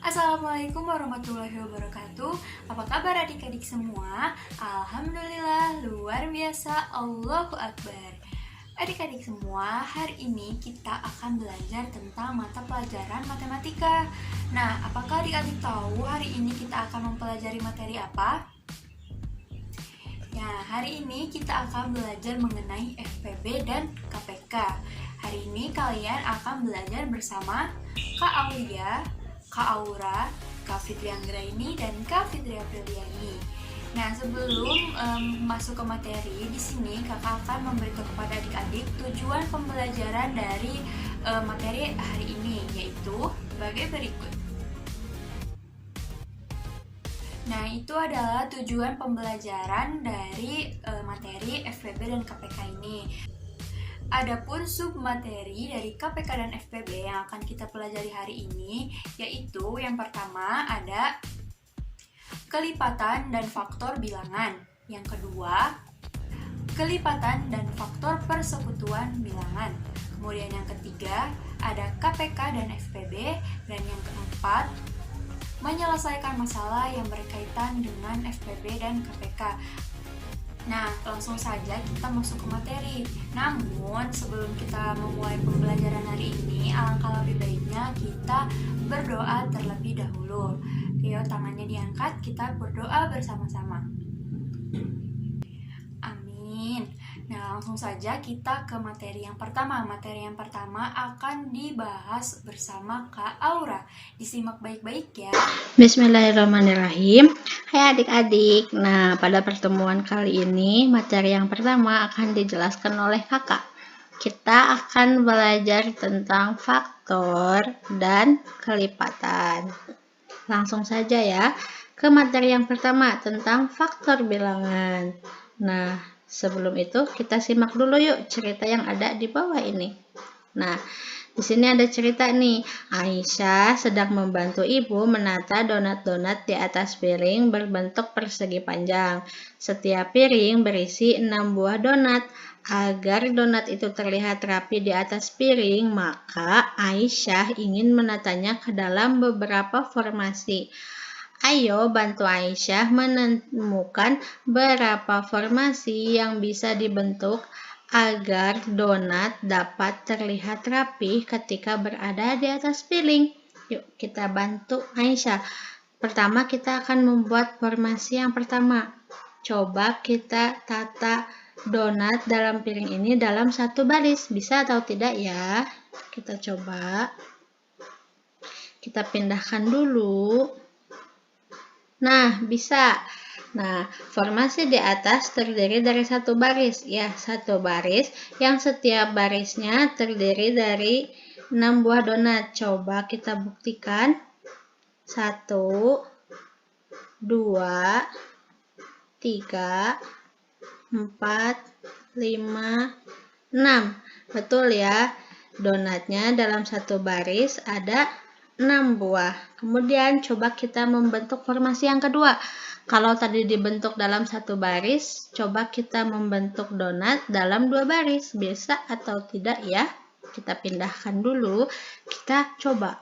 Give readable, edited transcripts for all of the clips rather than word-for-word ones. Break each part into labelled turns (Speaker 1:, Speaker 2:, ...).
Speaker 1: Assalamualaikum warahmatullahi wabarakatuh. Apa kabar adik-adik semua? Alhamdulillah, luar biasa, Allahu Akbar. Adik-adik semua, hari ini kita akan belajar tentang mata pelajaran matematika. Nah, apakah adik-adik tahu hari ini kita akan mempelajari materi apa? Ya, hari ini kita akan belajar mengenai FPB dan KPK. Hari ini kalian akan belajar bersama Kak Aulia, Kak Aura, Kak Fitri Anggraini, dan Kak Fitri Apriliani. Nah, sebelum masuk ke materi, di sini kakak akan memberitahu kepada adik-adik tujuan pembelajaran dari materi hari ini, yaitu sebagai berikut. Nah, itu adalah tujuan pembelajaran dari materi FPB dan KPK ini. Adapun submateri dari KPK dan FPB yang akan kita pelajari hari ini, yaitu yang pertama ada kelipatan dan faktor bilangan. Yang kedua, kelipatan dan faktor persekutuan bilangan. Kemudian yang ketiga, ada KPK dan FPB. Dan yang keempat, menyelesaikan masalah yang berkaitan dengan FPB dan KPK. Nah, langsung saja kita masuk ke materi. Namun, sebelum kita memulai pembelajaran hari ini, alangkah lebih baiknya kita berdoa terlebih dahulu. Ayo, tangannya diangkat, kita berdoa bersama-sama. Amin. Nah, langsung saja kita ke materi yang pertama. Materi yang pertama akan dibahas bersama Kak Aura. Disimak baik-baik ya.
Speaker 2: Bismillahirrahmanirrahim. Hai adik-adik. Nah, pada pertemuan kali ini, materi yang pertama akan dijelaskan oleh kakak. Kita akan belajar tentang faktor dan kelipatan. Langsung saja ya, ke materi yang pertama tentang faktor bilangan. Nah, sebelum itu kita simak dulu yuk cerita yang ada di bawah ini. Nah, di sini ada cerita nih, Aisyah sedang membantu ibu menata donat-donat di atas piring berbentuk persegi panjang. Setiap piring berisi 6 buah donat. Agar donat itu terlihat rapi di atas piring, maka Aisyah ingin menatanya ke dalam beberapa formasi. Ayo bantu Aisyah menemukan berapa formasi yang bisa dibentuk agar donat dapat terlihat rapi ketika berada di atas piring. Yuk kita bantu Aisyah. Pertama kita akan membuat formasi yang pertama. Coba kita tata donat dalam piring ini dalam satu baris. Bisa atau tidak ya? Kita coba. Kita pindahkan dulu. Nah, bisa. Nah, formasi di atas terdiri dari satu baris. Ya, satu baris yang setiap barisnya terdiri dari 6 buah donat. Coba kita buktikan. 1, 2, 3, 4, 5, 6. Betul ya, donatnya dalam satu baris ada 6 buah. Kemudian coba kita membentuk formasi yang kedua. Kalau tadi dibentuk dalam satu baris, coba kita membentuk donat dalam 2 baris. Bisa atau tidak ya? Kita pindahkan dulu. Kita coba.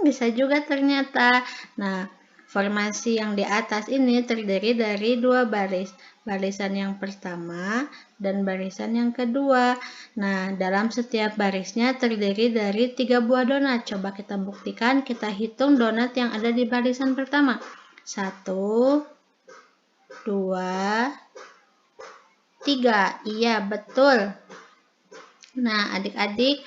Speaker 2: Bisa juga ternyata. Nah, formasi yang di atas ini terdiri dari 2 baris. Barisan yang pertama dan barisan yang kedua. Nah, dalam setiap barisnya terdiri dari 3 buah donat. Coba kita buktikan, kita hitung donat yang ada di barisan pertama. 1, 2, 3. Iya, betul. Nah, adik-adik,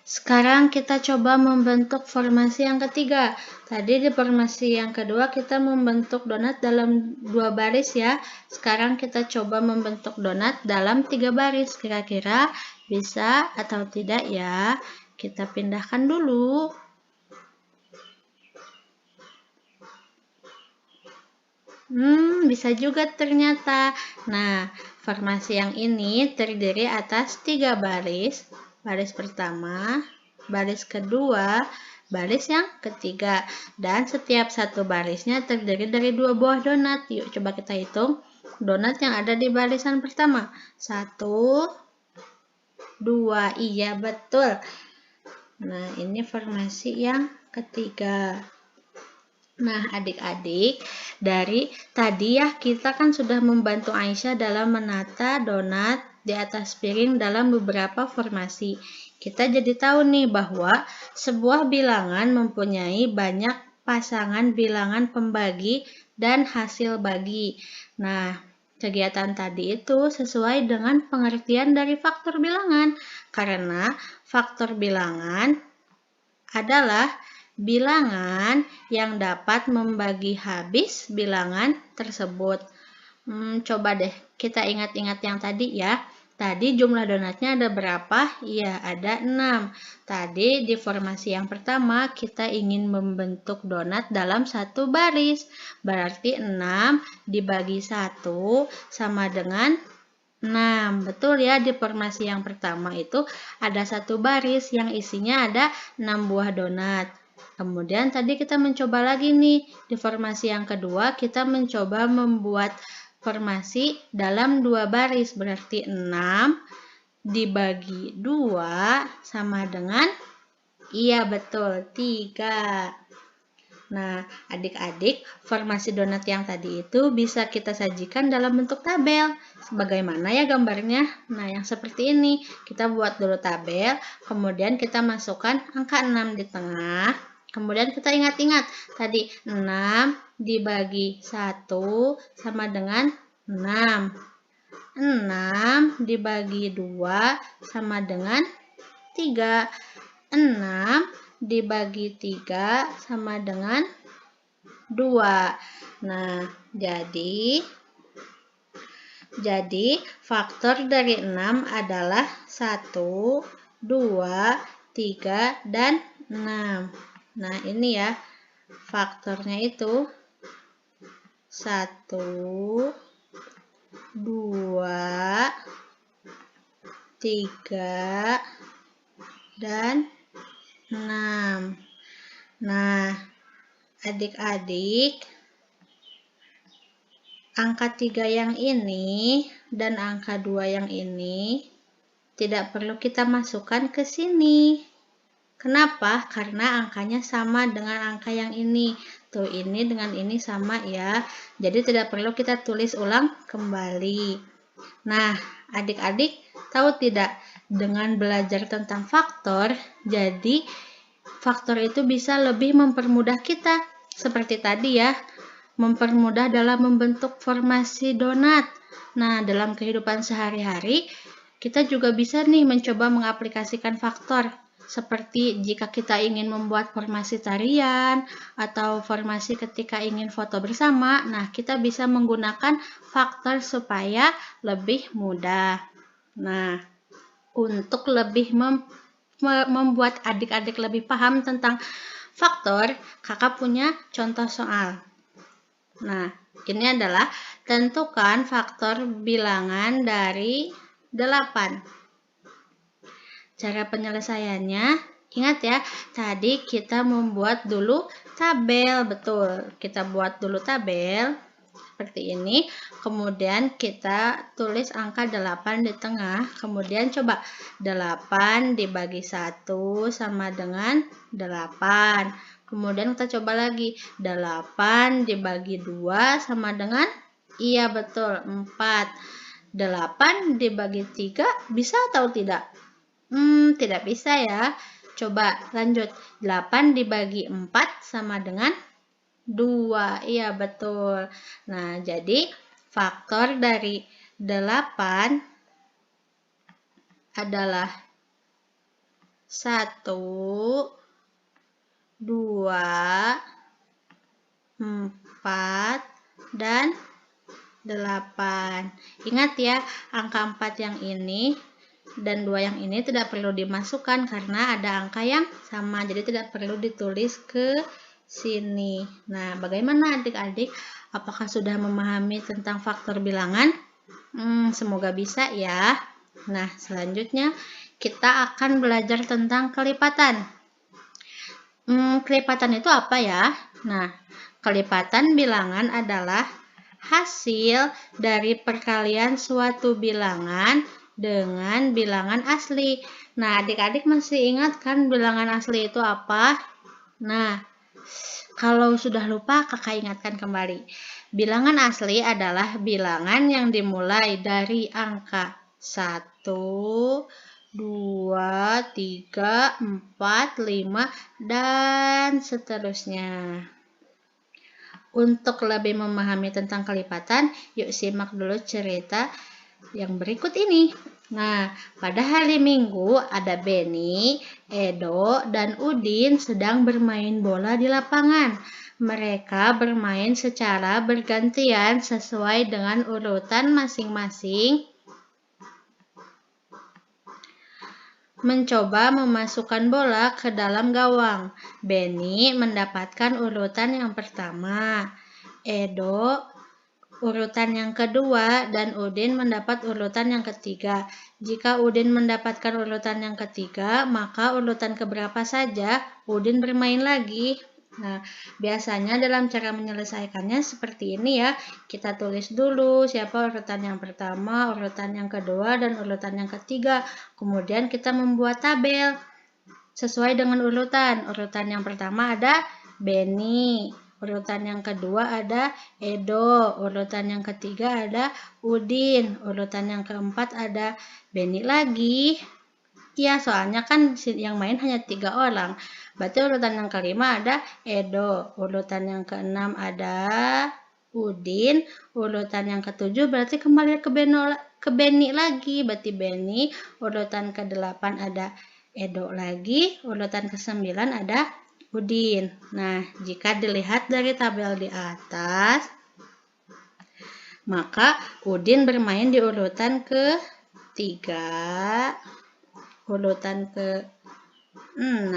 Speaker 2: sekarang kita coba membentuk formasi yang ketiga. Tadi di formasi yang kedua kita membentuk donat dalam 2 baris ya. Sekarang kita coba membentuk donat dalam 3 baris. Kira-kira bisa atau tidak ya? Kita pindahkan dulu. Bisa juga ternyata. Nah, formasi yang ini terdiri atas 3 baris. Baris pertama, baris kedua, baris yang ketiga. Dan setiap satu barisnya terdiri dari 2 buah donat. Yuk coba kita hitung donat yang ada di barisan pertama. 1, 2. Iya, betul. Nah, ini formasi yang ketiga. Nah, adik-adik, dari tadi ya kita kan sudah membantu Aisyah dalam menata donat di atas piring dalam beberapa formasi. Kita jadi tahu nih bahwa sebuah bilangan mempunyai banyak pasangan bilangan pembagi dan hasil bagi. Nah, kegiatan tadi itu sesuai dengan pengertian dari faktor bilangan, karena faktor bilangan adalah bilangan yang dapat membagi habis bilangan tersebut. Coba deh kita ingat-ingat yang tadi ya. Tadi jumlah donatnya ada berapa? Iya, ada 6. Tadi di formasi yang pertama kita ingin membentuk donat dalam satu baris. Berarti 6 dibagi 1 sama dengan 6. Betul ya, di formasi yang pertama itu ada satu baris yang isinya ada 6 buah donat. Kemudian tadi kita mencoba lagi nih, di formasi yang kedua kita mencoba membuat formasi dalam 2 baris. Berarti 6 dibagi 2 sama dengan, iya betul, 3. Nah, adik-adik, formasi donat yang tadi itu bisa kita sajikan dalam bentuk tabel. Bagaimana ya gambarnya? Nah, yang seperti ini. Kita buat dulu tabel, kemudian kita masukkan angka 6 di tengah. Kemudian kita ingat-ingat, tadi 6 dibagi 1 sama dengan 6. 6 dibagi 2 sama dengan 3. 6 dibagi 3 sama dengan 2. Nah, jadi faktor dari 6 adalah 1, 2, 3, dan 6. Nah, ini ya faktornya itu 1, 2, 3, dan 6. Nah, adik-adik, angka 3 yang ini dan angka 2 yang ini tidak perlu kita masukkan ke sini. Kenapa? Karena angkanya sama dengan angka yang ini. Tuh, ini dengan ini sama ya. Jadi tidak perlu kita tulis ulang kembali. Nah, adik-adik tahu tidak? Dengan belajar tentang faktor, jadi faktor itu bisa lebih mempermudah kita. Seperti tadi ya, mempermudah dalam membentuk formasi donat. Nah, dalam kehidupan sehari-hari, kita juga bisa nih mencoba mengaplikasikan faktor. Seperti jika kita ingin membuat formasi tarian atau formasi ketika ingin foto bersama, nah kita bisa menggunakan faktor supaya lebih mudah. Nah, untuk lebih membuat adik-adik lebih paham tentang faktor, kakak punya contoh soal. Nah, ini adalah tentukan faktor bilangan dari 8. Cara penyelesaiannya, ingat ya, tadi kita membuat dulu tabel, betul. Kita buat dulu tabel seperti ini, kemudian kita tulis angka 8 di tengah, kemudian coba 8 dibagi 1 sama dengan 8. Kemudian kita coba lagi, 8 dibagi 2 sama dengan, iya betul, 4. 8 dibagi 3 bisa atau tidak? Tidak bisa ya. Coba lanjut. 8 dibagi 4 sama dengan 2. Iya, betul. Nah, jadi faktor dari 8 adalah 1, 2, 4, dan 8. Ingat ya, angka 4 yang ini dan 2 yang ini tidak perlu dimasukkan karena ada angka yang sama, jadi tidak perlu ditulis ke sini. Nah, bagaimana adik-adik? Apakah sudah memahami tentang faktor bilangan? Semoga bisa ya. Nah, selanjutnya kita akan belajar tentang kelipatan. Kelipatan itu apa ya? Nah, kelipatan bilangan adalah hasil dari perkalian suatu bilangan dengan bilangan asli. Nah, adik-adik masih ingat kan bilangan asli itu apa? Nah, kalau sudah lupa, kakak ingatkan kembali. Bilangan asli adalah bilangan yang dimulai dari angka 1, 2, 3, 4, 5, dan seterusnya. Untuk lebih memahami tentang kelipatan, yuk simak dulu cerita yang berikut ini. Nah, pada hari Minggu ada Benny, Edo, dan Udin sedang bermain bola di lapangan. Mereka bermain secara bergantian sesuai dengan urutan masing-masing, mencoba memasukkan bola ke dalam gawang. Benny mendapatkan urutan yang pertama, Edo urutan yang kedua, dan Udin mendapat urutan yang ketiga. Jika Udin mendapatkan urutan yang ketiga, maka urutan keberapa saja Udin bermain lagi. Nah, biasanya dalam cara menyelesaikannya seperti ini ya. Kita tulis dulu siapa urutan yang pertama, urutan yang kedua, dan urutan yang ketiga. Kemudian kita membuat tabel sesuai dengan urutan. Urutan yang pertama ada Benny. Urutan yang kedua ada Edo, urutan yang ketiga ada Udin, urutan yang keempat ada Benny lagi. Ya, soalnya kan yang main hanya 3 orang. Berarti urutan yang kelima ada Edo, urutan yang keenam ada Udin, urutan yang ketujuh berarti kembali ke Benny lagi. Berarti Benny, urutan ke-8 ada Edo lagi, urutan ke-9 ada Udin. Nah, jika dilihat dari tabel di atas, maka Udin bermain di urutan ke-3, urutan ke-6,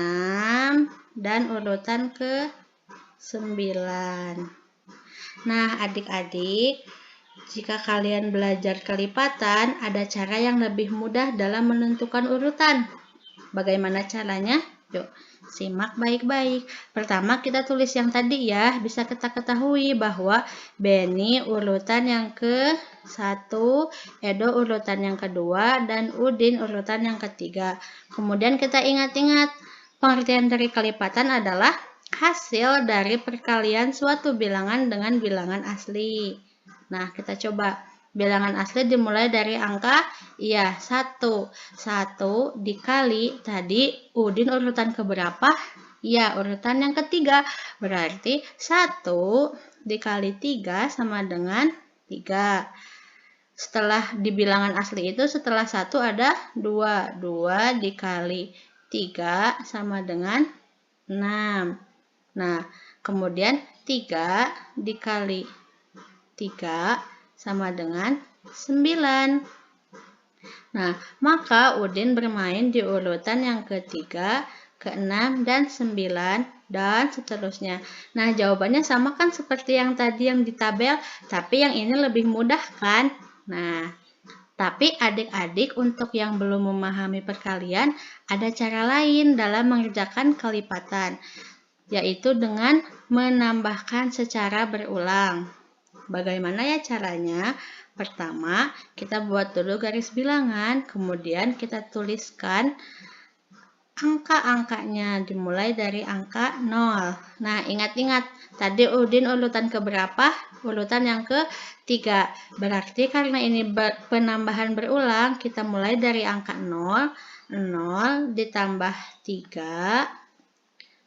Speaker 2: dan urutan ke-9. Nah, adik-adik, jika kalian belajar kelipatan, ada cara yang lebih mudah dalam menentukan urutan. Bagaimana caranya? Yuk, simak baik-baik. Pertama kita tulis yang tadi ya. Bisa kita ketahui bahwa Benny urutan yang ke-1, Edo urutan yang kedua, dan Udin urutan yang ketiga. Kemudian kita ingat-ingat, pengertian dari kelipatan adalah hasil dari perkalian suatu bilangan dengan bilangan asli. Nah, kita coba. Bilangan asli dimulai dari angka 1. 1 dikali tadi Udin urutan keberapa? Ya, urutan yang ketiga. Berarti 1 dikali 3 sama dengan 3. Setelah di bilangan asli itu setelah 1 ada 2. 2 dikali 3 sama dengan 6. Nah, kemudian 3 dikali 3 sama dengan 9. Nah, maka Udin bermain di urutan yang ketiga, ke-6, dan 9, dan seterusnya. Nah, jawabannya sama kan seperti yang tadi yang di tabel, tapi yang ini lebih mudah kan? Nah, tapi adik-adik untuk yang belum memahami perkalian, ada cara lain dalam mengerjakan kelipatan, yaitu dengan menambahkan secara berulang. Bagaimana ya caranya? Pertama, kita buat dulu garis bilangan, kemudian kita tuliskan angka-angkanya dimulai dari angka 0. Nah, ingat-ingat, tadi Udin urutan keberapa? Urutan yang ke-3. Berarti karena ini penambahan berulang, kita mulai dari angka 0. 0 ditambah 3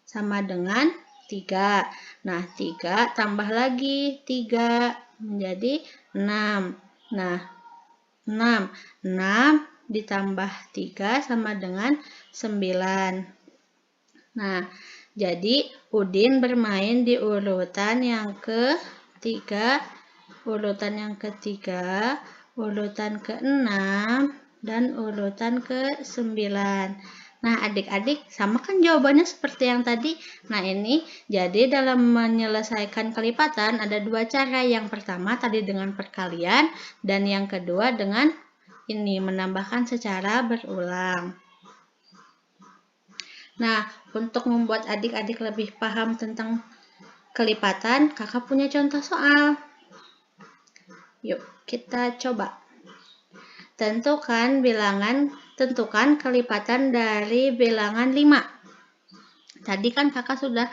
Speaker 2: sama dengan 3. Nah, 3 tambah lagi 3 menjadi 6. Nah, 6 ditambah 3 sama dengan 9. Nah, jadi Udin bermain di urutan yang ketiga, urutan yang ketiga, urutan ke-6, dan urutan ke-9. Nah, adik-adik, sama kan jawabannya seperti yang tadi? Nah, ini jadi dalam menyelesaikan kelipatan ada 2 cara. Yang pertama tadi dengan perkalian, dan yang kedua dengan ini menambahkan secara berulang. Nah, untuk membuat adik-adik lebih paham tentang kelipatan, kakak punya contoh soal. Yuk, kita coba. tentukan kelipatan dari bilangan 5. Tadi kan kakak sudah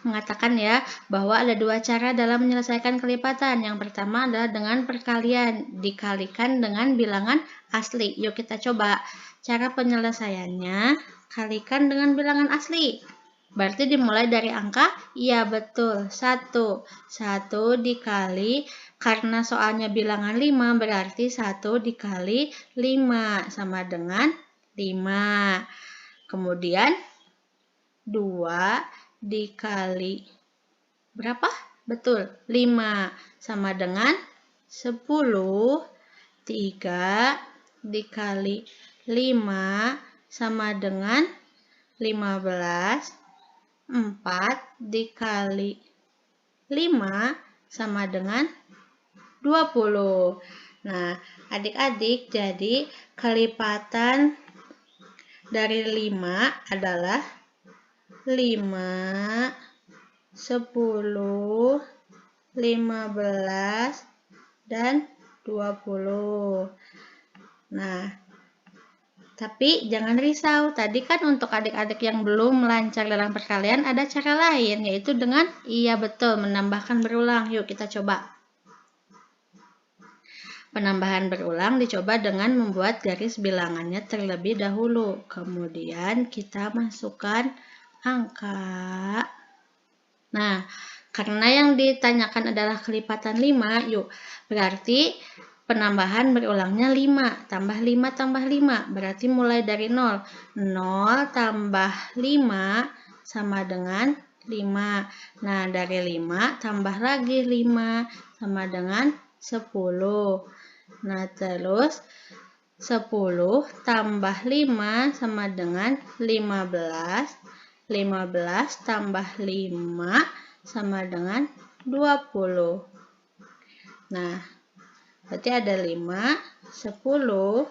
Speaker 2: mengatakan ya bahwa ada 2 cara dalam menyelesaikan kelipatan. Yang pertama adalah dengan perkalian, dikalikan dengan bilangan asli. Yuk kita coba. Cara penyelesaiannya, kalikan dengan bilangan asli. Berarti dimulai dari angka? Iya betul, 1. 1 dikali, karena soalnya bilangan 5 berarti 1 dikali 5 sama dengan 5. Kemudian 2 dikali berapa? Betul, 5 sama dengan 10. 3 dikali 5 sama dengan 15. 4 dikali 5 sama dengan 20. Nah, adik-adik, jadi kelipatan dari 5 adalah 5, 10, 15, dan 20. Nah, tapi jangan risau, tadi kan untuk adik-adik yang belum lancar dalam perkalian ada cara lain, yaitu dengan iya betul, menambahkan berulang. Yuk kita coba. Penambahan berulang dicoba dengan membuat garis bilangannya terlebih dahulu. Kemudian kita masukkan angka. Nah, karena yang ditanyakan adalah kelipatan 5, yuk. Berarti penambahan berulangnya 5, tambah 5, tambah 5. Berarti mulai dari 0. 0 tambah 5 sama dengan 5. Nah, dari 5 tambah lagi 5 sama dengan 10. Nah, terus 10 tambah 5 sama dengan 15. 15 tambah 5 sama dengan 20. Nah, berarti ada 5, 10,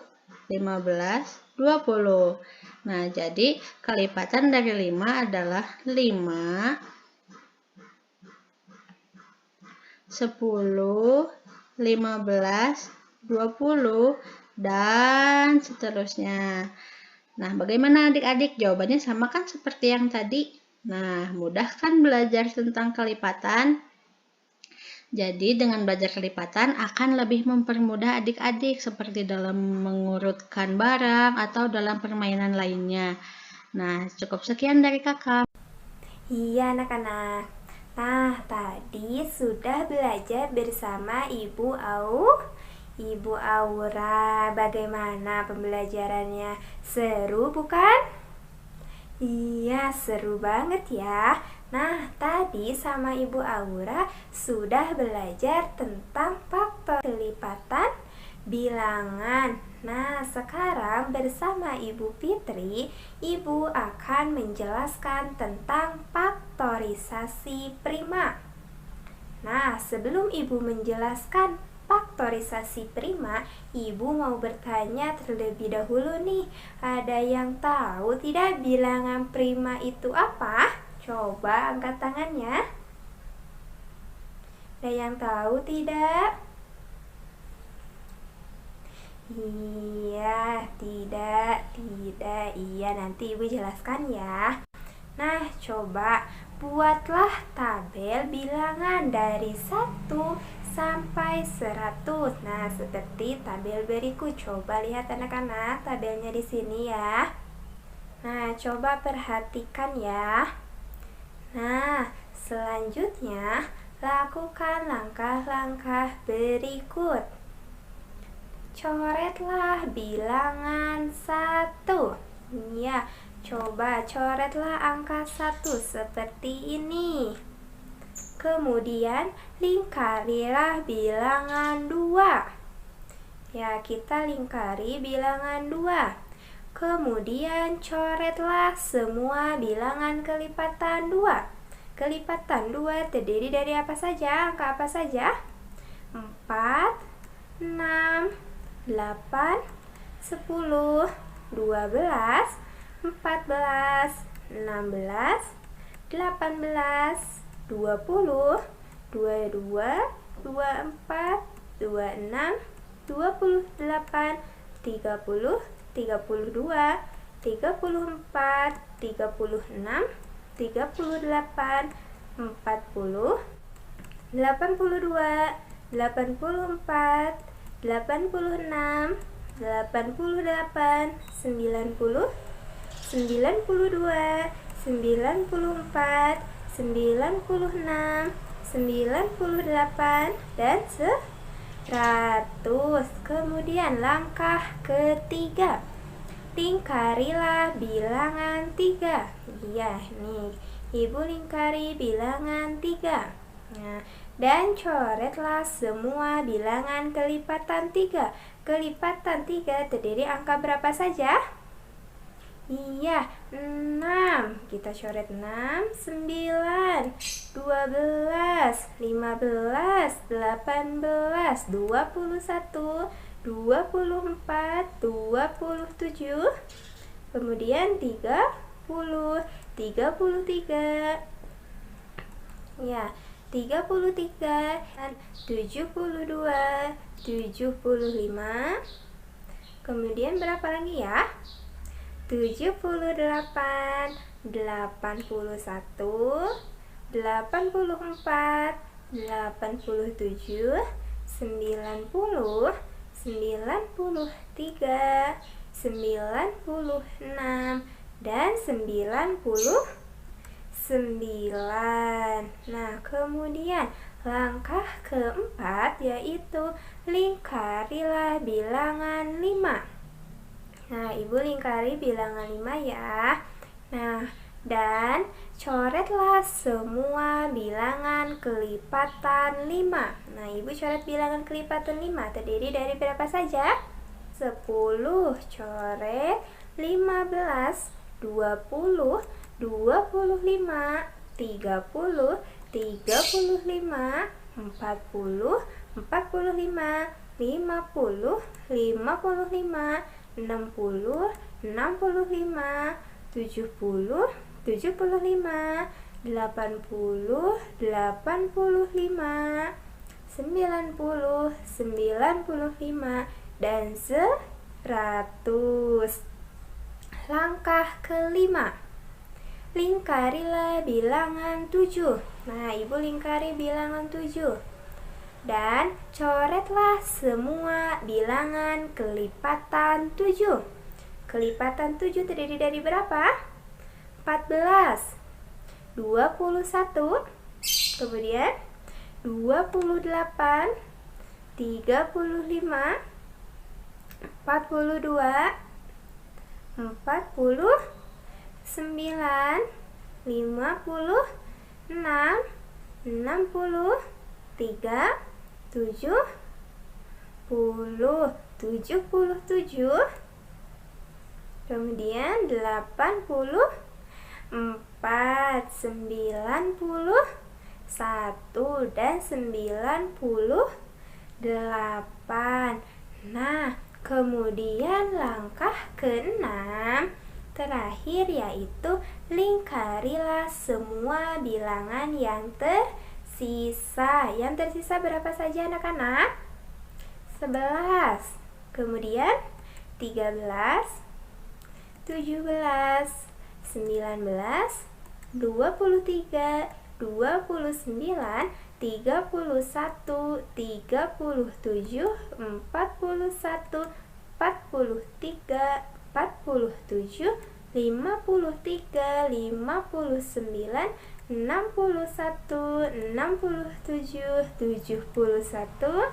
Speaker 2: 15, 20. Nah, jadi kelipatan dari 5 adalah 5, 10, 15, 20, dan seterusnya. Nah, bagaimana adik-adik? Jawabannya sama kan seperti yang tadi? Nah, mudah kan belajar tentang kelipatan? Jadi, dengan belajar kelipatan akan lebih mempermudah adik-adik seperti dalam mengurutkan barang atau dalam permainan lainnya. Nah, cukup sekian dari kakak.
Speaker 3: Iya anak-anak. Nah, tadi sudah belajar bersama Ibu Aura. Bagaimana pembelajarannya? Seru bukan? Iya, seru banget ya. Nah, tadi sama Ibu Aura sudah belajar tentang faktor kelipatan bilangan. Nah, sekarang bersama Ibu Fitri, Ibu akan menjelaskan tentang faktorisasi prima. Nah, sebelum Ibu menjelaskan faktorisasi prima, Ibu mau bertanya terlebih dahulu nih. Ada yang tahu tidak bilangan prima itu apa? Coba angkat tangannya. Ada yang tahu tidak? Iya, tidak. Iya, nanti Ibu jelaskan ya. Nah, coba buatlah tabel bilangan dari 1 sampai 100. Nah, seperti tabel berikut. Coba lihat anak-anak tabelnya di sini ya. Nah, coba perhatikan ya. Nah, selanjutnya lakukan langkah-langkah berikut. Coretlah bilangan 1. Ya, coba coretlah angka 1 seperti ini. Kemudian lingkarilah bilangan 2. Ya, kita lingkari bilangan 2. Kemudian coretlah semua bilangan kelipatan 2. Kelipatan 2 terdiri dari apa saja? Angka apa saja? 4, 6, 8, 10, 12, 14, 16, 18, 20, 22, 24, 26, 28, 30, 32, 34, 36, 38, 40, 82, 84, 86, 88, 90, 92, 94, 96, 98, dan 100. Kemudian langkah ketiga, lingkarilah bilangan 3. Iya, nih Ibu lingkari bilangan 3. Nah, dan coretlah semua bilangan kelipatan 3. Kelipatan 3 terdiri angka berapa saja? Iya, 6. Kita coret 6, 9, 12, 15, 18, 21, 24, 27, kemudian 30, 33. Ya, 33, 72, 75. Kemudian berapa lagi ya? 78, 81, 84, 87, 90, 93, 96, dan 99. Nah, kemudian langkah keempat yaitu lingkarilah bilangan 5. Nah, Ibu lingkari bilangan 5 ya. Nah, dan coretlah semua bilangan kelipatan 5. Nah, Ibu coret bilangan kelipatan 5 terdiri dari berapa saja? 10, coret 15, 20, 25, 30, 35, 40, 45, 50, 55, 60, 65, 70, 75, 80, 85, 90, 95, dan 100. Langkah kelima, lingkarilah bilangan 7. Nah, Ibu lingkari bilangan 7. Dan coretlah semua bilangan kelipatan 7. Kelipatan 7 terdiri dari berapa? 14, 21, kemudian 28, 35, 42, 49, 50, 6, 63, 77, kemudian 84, 91, dan 98. Nah, kemudian langkah keenam terakhir yaitu lingkarilah semua bilangan yang tersisa. Yang tersisa berapa saja anak-anak? 11. Kemudian 13, 17, 19, 23, 29, 31, 37, 41, 43, 47, 53, 59, 61, 67, 71,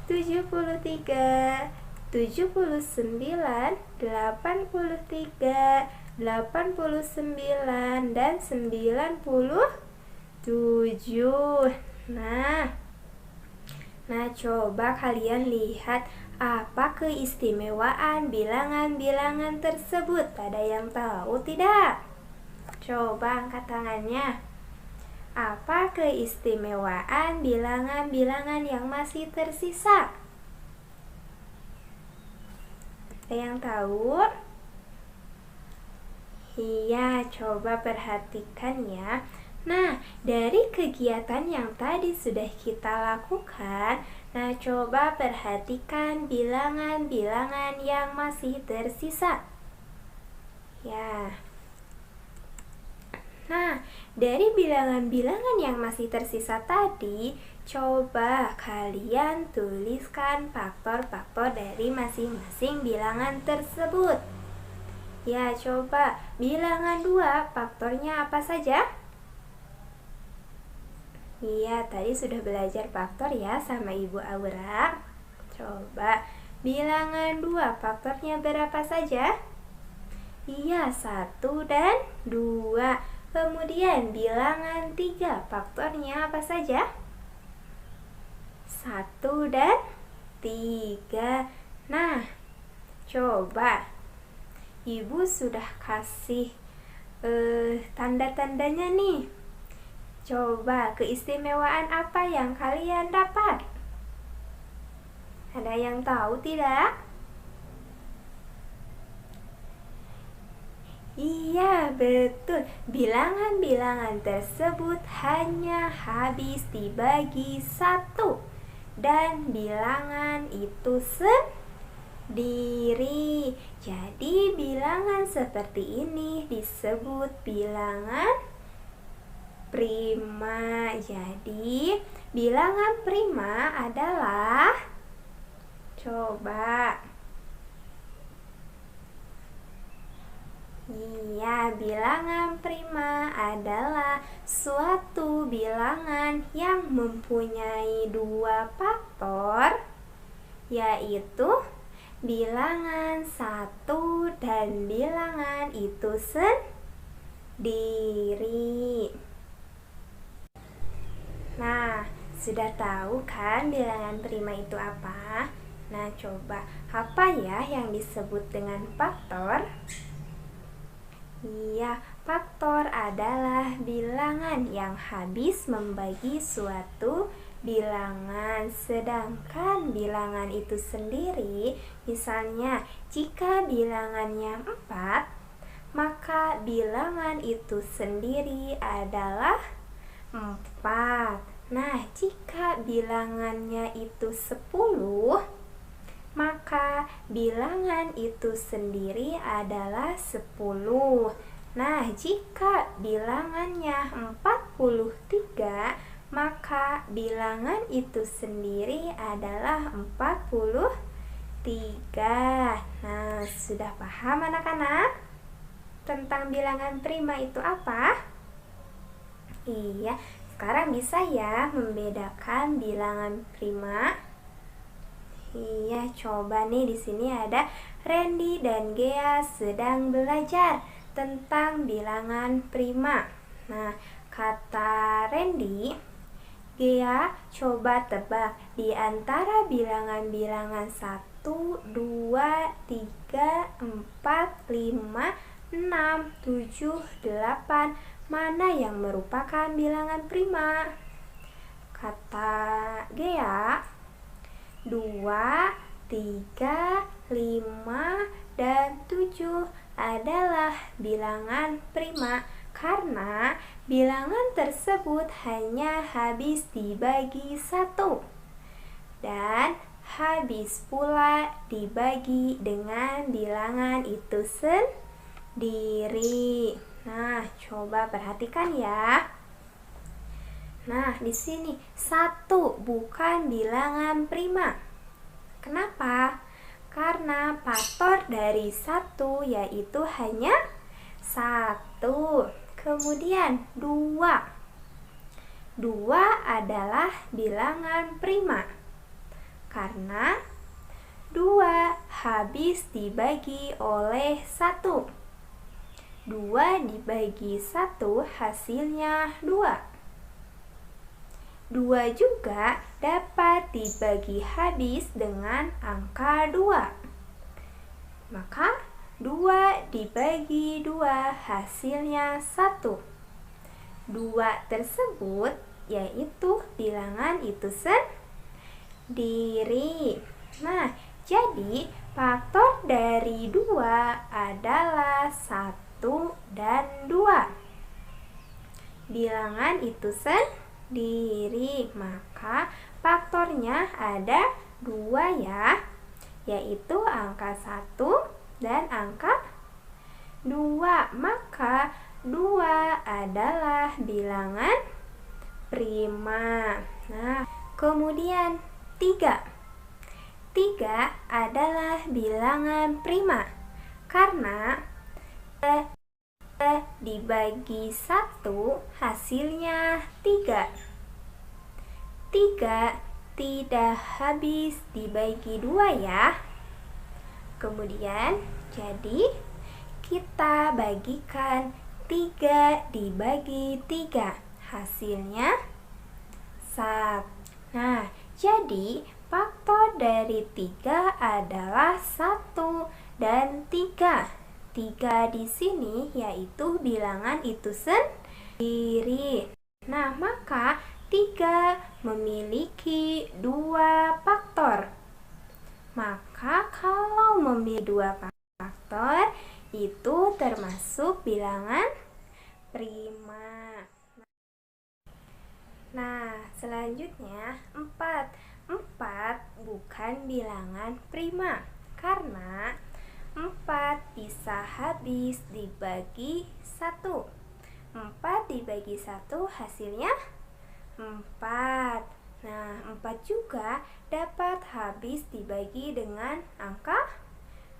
Speaker 3: 73, 79, 83, 89, dan 97. Nah, coba kalian lihat apa keistimewaan bilangan-bilangan tersebut. Ada yang tahu tidak? Coba angkat tangannya. Apa keistimewaan bilangan-bilangan yang masih tersisa? Ada yang tahu? Iya, coba perhatikan ya. Nah, dari kegiatan yang tadi sudah kita lakukan, nah coba perhatikan bilangan-bilangan yang masih tersisa. Ya. Nah, dari bilangan-bilangan yang masih tersisa tadi, coba kalian tuliskan faktor-faktor dari masing-masing bilangan tersebut. Ya, coba bilangan 2 faktornya apa saja? Iya, tadi sudah belajar faktor ya sama Ibu Aura. Coba bilangan 2 faktornya berapa saja? Iya, 1 dan 2. Kemudian bilangan 3 faktornya apa saja? 1 dan 3. Nah, coba Ibu sudah kasih tanda-tandanya nih. Coba keistimewaan apa yang kalian dapat? Ada yang tahu tidak? Iya, betul. Bilangan-bilangan tersebut hanya habis dibagi 1. Dan bilangan itu sendiri. Jadi bilangan seperti ini disebut bilangan prima. Jadi bilangan prima adalah, coba, iya, bilangan prima adalah suatu bilangan yang mempunyai 2 faktor, yaitu bilangan 1 dan bilangan itu sendiri. Nah, sudah tahu kan bilangan prima itu apa? Nah, coba apa ya yang disebut dengan faktor? Iya, faktor adalah bilangan yang habis membagi suatu bilangan. Sedangkan bilangan itu sendiri, misalnya jika bilangannya 4, maka bilangan itu sendiri adalah 4. Nah, jika bilangannya itu 10, maka bilangan itu sendiri adalah 10. Nah, jika bilangannya 43, maka bilangan itu sendiri adalah 43. Nah, sudah paham anak-anak tentang bilangan prima itu apa? Iya, sekarang bisa ya membedakan bilangan prima. Iya, coba nih di sini ada Randy dan Gea sedang belajar tentang bilangan prima. Nah, kata Randy, Gea, coba tebak di antara bilangan-bilangan 1, 2, 3, 4, 5, 6, 7, 8, mana yang merupakan bilangan prima? Kata Gea, 2, 3, 5, dan 7 adalah bilangan prima karena bilangan tersebut hanya habis dibagi 1 dan habis pula dibagi dengan bilangan itu sendiri. Nah, coba perhatikan ya. Nah, di sini 1 bukan bilangan prima. Kenapa? Karena faktor dari 1 yaitu hanya 1. Kemudian 2. 2 adalah bilangan prima. Karena 2 habis dibagi oleh 1. 2 dibagi 1 hasilnya 2. 2 juga dapat dibagi habis dengan angka 2. Maka 2 dibagi 2 hasilnya 1. 2 tersebut yaitu bilangan itu sendiri. Nah, jadi faktor dari 2 adalah 1 dan 2. bilangan itu sendiri, maka faktornya ada 2 ya, yaitu angka 1 dan angka 2. Maka 2 adalah bilangan prima. Nah, kemudian 3 adalah bilangan prima karena dibagi 1 hasilnya 3. 3 tidak habis dibagi 2 ya. Kemudian jadi kita bagikan 3 dibagi 3, hasilnya 1. Nah, jadi faktor dari 3 adalah 1 dan 3. 3 di sini yaitu bilangan itu sendiri. Nah, maka 3 memiliki 2 faktor. Maka kalau memiliki 2 faktor itu termasuk bilangan prima. Nah, selanjutnya 4. 4 bukan bilangan prima karena 4 bisa habis dibagi 1. 4 dibagi 1 hasilnya 4. Nah, 4 juga dapat habis dibagi dengan angka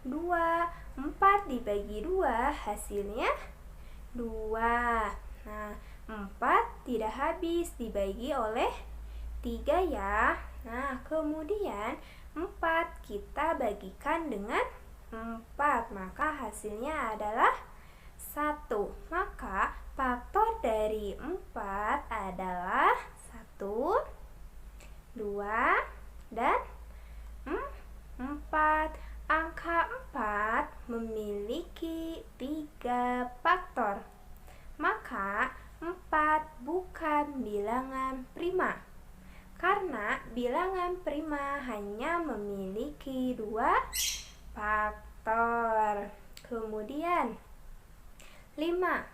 Speaker 3: 2. 4 dibagi 2 hasilnya 2. Nah, 4 tidak habis dibagi oleh 3 ya. Nah, kemudian 4 kita bagikan dengan 4, maka hasilnya adalah 1. Maka faktor dari 4 adalah 1, 2, dan 4. Angka 4 memiliki 3 faktor. Maka 4 bukan bilangan prima karena bilangan prima hanya memiliki 2 faktor. Kemudian 5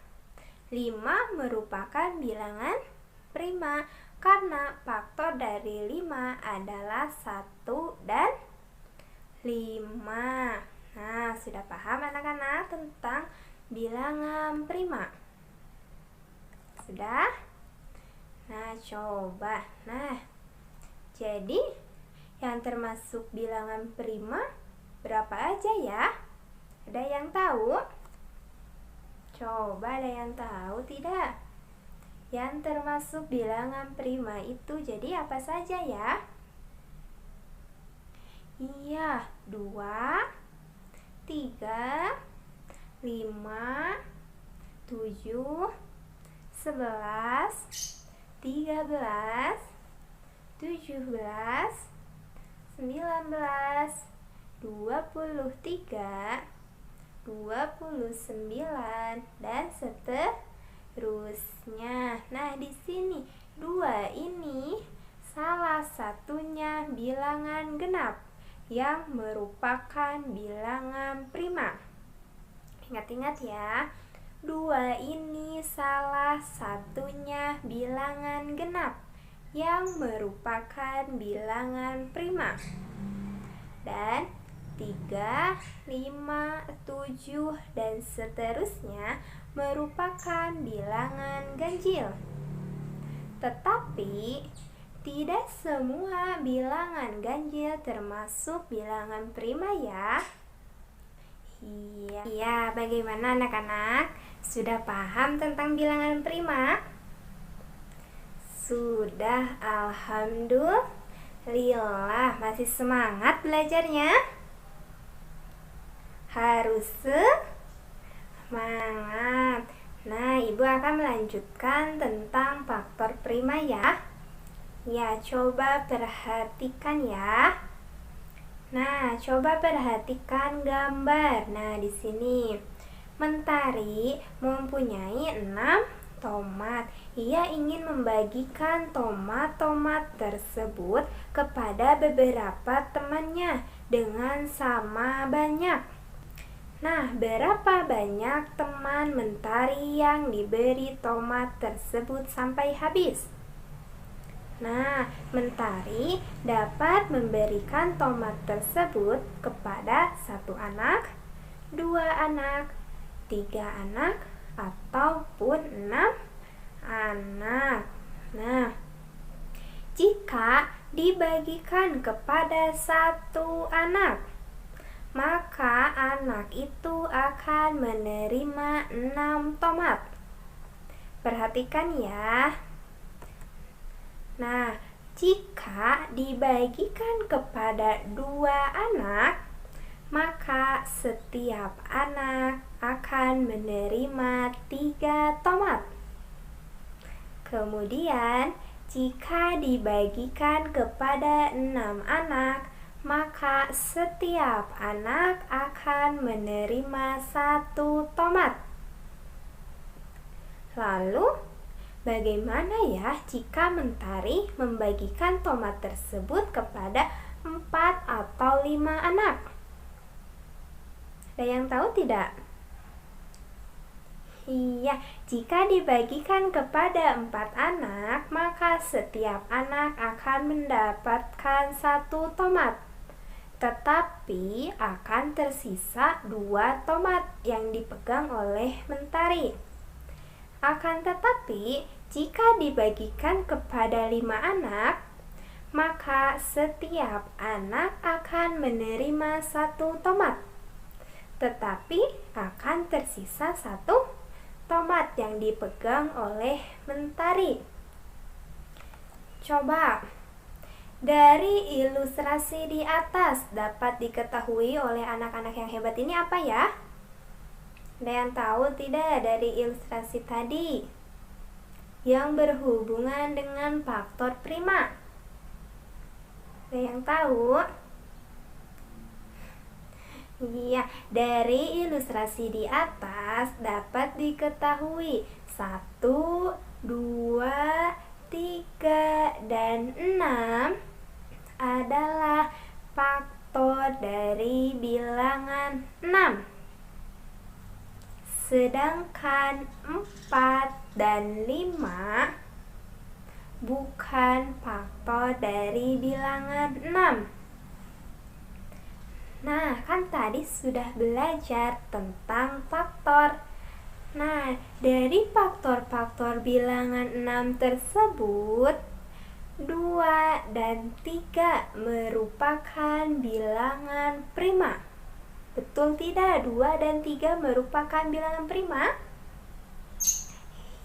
Speaker 3: merupakan bilangan prima karena faktor dari 5 adalah 1 dan 5. Nah, sudah paham anak-anak tentang bilangan prima? Sudah? Nah, coba. Nah, jadi yang termasuk bilangan prima berapa aja ya? Ada yang tahu? Coba, ada yang tahu tidak? Yang termasuk bilangan prima itu jadi apa saja ya? Iya, 2, 3, 5, 7, 11, 13, 17, 19, 23, 29, dan seterusnya. Nah, di sini 2 ini salah satunya bilangan genap yang merupakan bilangan prima. Ingat-ingat ya, 2 ini salah satunya bilangan genap yang merupakan bilangan prima. Dan 3, 5, 7, dan seterusnya merupakan bilangan ganjil. Tetapi tidak semua bilangan ganjil termasuk bilangan prima ya. Iya, bagaimana anak-anak? Sudah paham tentang bilangan prima? Sudah, alhamdulillah. Masih semangat belajarnya? Harus semangat. Nah, Ibu akan melanjutkan tentang faktor prima ya. Ya, coba perhatikan ya. Nah, coba perhatikan gambar. Nah, di sini Mentari mempunyai 6 tomat. Ia ingin membagikan tomat-tomat tersebut kepada beberapa temannya dengan sama banyak. Nah, berapa banyak teman Mentari yang diberi tomat tersebut sampai habis? Nah, Mentari dapat memberikan tomat tersebut kepada 1 anak, 2 anak, 3 anak, ataupun 6 anak. Nah, jika dibagikan kepada 1 anak, maka anak itu akan menerima 6 tomat. Perhatikan ya. Nah, jika dibagikan kepada 2 anak, maka setiap anak akan menerima 3 tomat. Kemudian, jika dibagikan kepada 6 anak, maka setiap anak akan menerima 1 tomat. Lalu, bagaimana ya jika Mentari membagikan tomat tersebut kepada 4 atau 5 anak? Ada yang tahu tidak? Iya, jika dibagikan kepada 4 anak, maka setiap anak akan mendapatkan 1 tomat. Tetapi akan tersisa 2 tomat yang dipegang oleh Mentari. Akan tetapi, jika dibagikan kepada 5 anak, maka setiap anak akan menerima 1 tomat. Tetapi akan tersisa 1 tomat yang dipegang oleh Mentari. Coba, dari ilustrasi di atas dapat diketahui oleh anak-anak yang hebat ini apa ya? Ada yang tahu tidak dari ilustrasi tadi? Yang berhubungan dengan faktor prima. Ada yang tahu? Iya, dari ilustrasi di atas dapat diketahui 1, 2, 3, dan 6 adalah faktor dari bilangan 6. Sedangkan 4 dan 5 bukan faktor dari bilangan 6. Nah, kan tadi sudah belajar tentang faktor. Nah, dari faktor-faktor bilangan 6 tersebut, 2 dan 3 merupakan bilangan prima. Betul tidak? 2 dan 3 merupakan bilangan prima?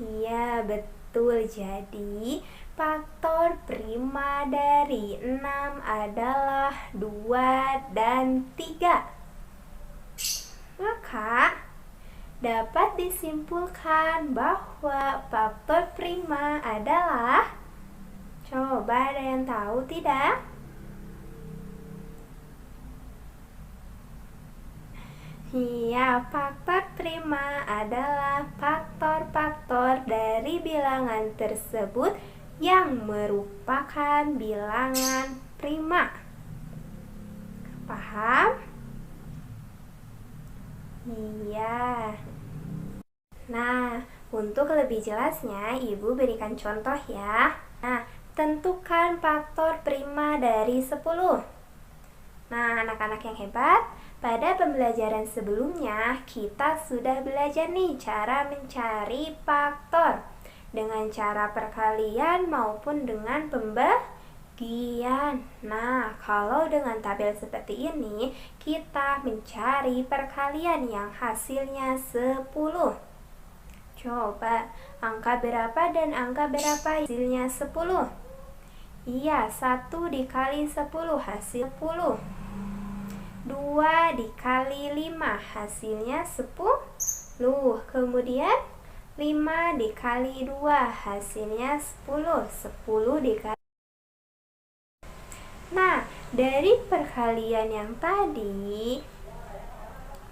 Speaker 3: Iya, betul. Jadi, faktor prima dari 6 adalah 2 dan 3. Maka, dapat disimpulkan bahwa faktor prima adalah, coba ada yang tahu tidak? Iya, faktor prima adalah faktor-faktor dari bilangan tersebut yang merupakan bilangan prima. Paham? Iya. Nah, untuk lebih jelasnya, Ibu berikan contoh ya. Nah, tentukan faktor prima dari 10. Nah, anak-anak yang hebat, pada pembelajaran sebelumnya kita sudah belajar nih cara mencari faktor dengan cara perkalian maupun dengan pembagian. Nah, kalau dengan tabel seperti ini, kita mencari perkalian yang hasilnya 10. Coba, angka berapa dan angka berapa hasilnya 10? Iya, 1 dikali 10 hasil 10. 2 dikali 5 hasilnya 10. Kemudian 5 dikali 2 hasilnya 10. 10 dikali. Nah, dari perkalian yang tadi,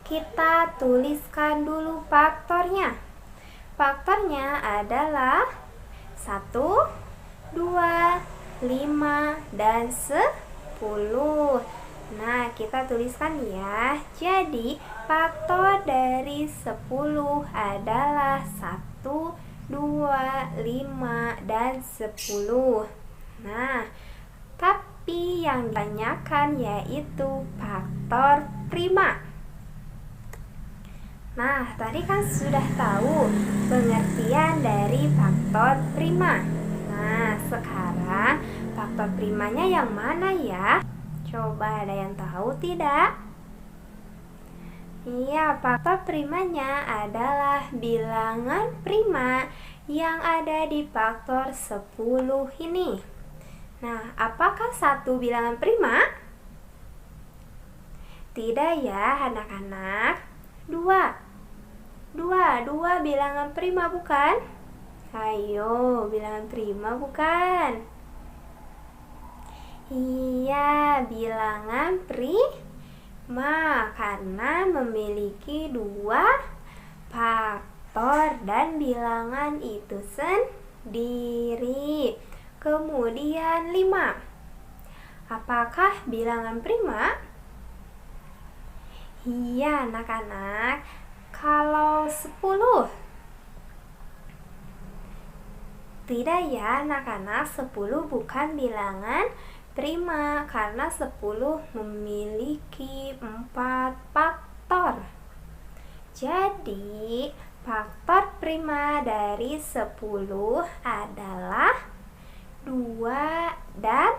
Speaker 3: kita tuliskan dulu faktornya. Faktornya adalah 1, 2, 5, dan 10. Nah, kita tuliskan ya. Jadi, faktor dari 10 adalah 1, 2, 5, dan 10. Nah, tapi yang ditanyakan yaitu faktor prima. Nah, tadi kan sudah tahu pengertian dari faktor prima. Nah, sekarang faktor primanya yang mana ya? Coba ada yang tahu tidak? Iya, faktor primanya adalah bilangan prima yang ada di faktor 10 ini. Nah, apakah satu bilangan prima? Tidak ya, anak-anak. Dua bilangan prima bukan? Ayo, bilangan prima bukan? Iya, bilangan prima karena memiliki 2 faktor dan bilangan itu sendiri. Kemudian 5. Apakah bilangan prima? Iya, anak-anak. Kalau 10, tidak ya anak-anak, 10 bukan bilangan prima karena 10 memiliki 4 faktor. Jadi, faktor prima dari 10 adalah 2 dan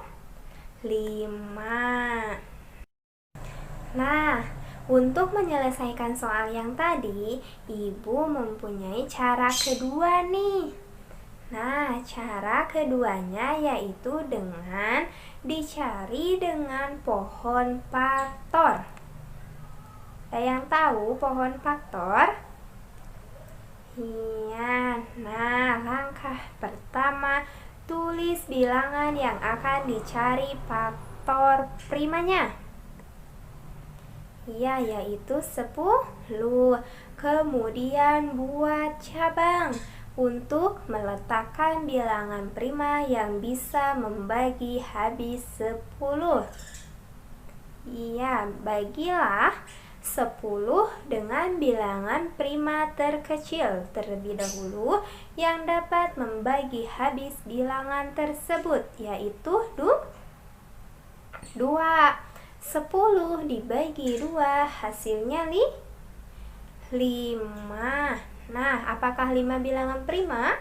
Speaker 3: 5. Nah, untuk menyelesaikan soal yang tadi, Ibu mempunyai cara kedua nih. Nah, cara keduanya yaitu dengan dicari dengan pohon faktor. Ada yang tahu pohon faktor? Iya. Nah, langkah pertama, tulis bilangan yang akan dicari faktor primanya. Iya, yaitu 10. Kemudian buat cabang untuk meletakkan bilangan prima yang bisa membagi habis 10. Iya, bagilah 10 dengan bilangan prima terkecil terlebih dahulu yang dapat membagi habis bilangan tersebut, yaitu 2. 10 dibagi 2 hasilnya 5. Nah, apakah 5 bilangan prima?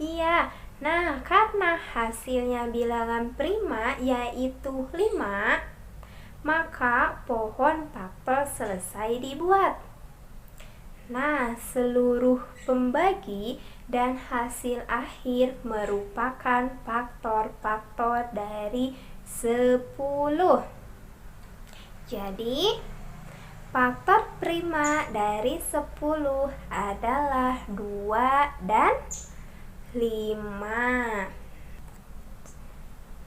Speaker 3: Iya. Nah, karena hasilnya bilangan prima yaitu 5, maka pohon faktor selesai dibuat. Nah, seluruh pembagi dan hasil akhir merupakan faktor-faktor dari 10. Jadi, faktor prima dari 10 adalah 2 dan 5.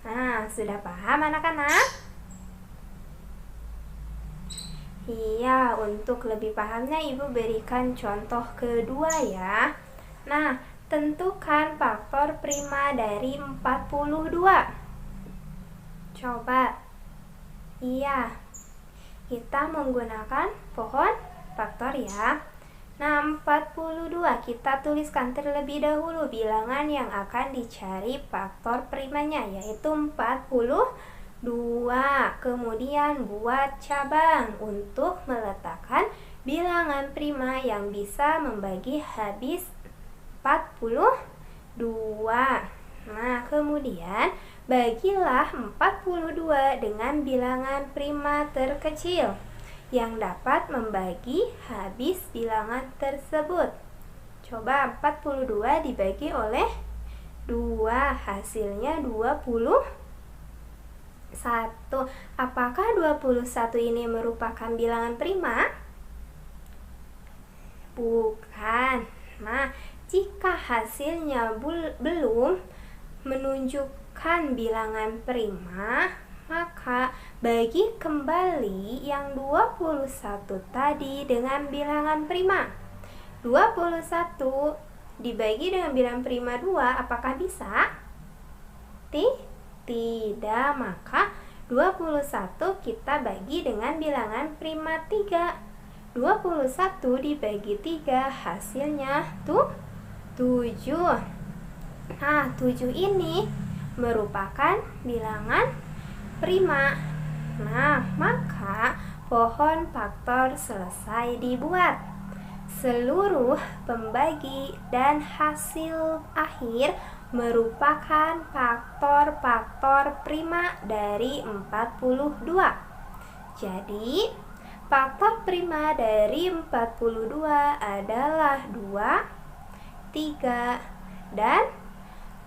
Speaker 3: Nah, sudah paham anak-anak? Iya, untuk lebih pahamnya Ibu berikan contoh kedua ya. Nah, tentukan faktor prima dari 42. Coba. Iya, kita menggunakan pohon faktor ya. Nah, 42 kita tuliskan terlebih dahulu bilangan yang akan dicari faktor primanya, yaitu 42. Kemudian buat cabang untuk meletakkan bilangan prima yang bisa membagi habis 42. Nah, kemudian bagilah 42 dengan bilangan prima terkecil yang dapat membagi habis bilangan tersebut. Coba 42 dibagi oleh 2, hasilnya 21. Apakah 21 ini merupakan bilangan prima? Bukan. Nah, jika hasilnya belum menunjukkan bilangan prima, maka bagi kembali yang 21 tadi dengan bilangan prima. 21 dibagi dengan bilangan prima 2, apakah bisa? Tidak, maka 21 kita bagi dengan bilangan prima 3. 21 dibagi 3 hasilnya 7. Nah, 7 ini merupakan bilangan prima. Nah, maka pohon faktor selesai dibuat. Seluruh pembagi dan hasil akhir merupakan faktor-faktor prima dari 42. Jadi, faktor prima dari 42 adalah 2, 3, dan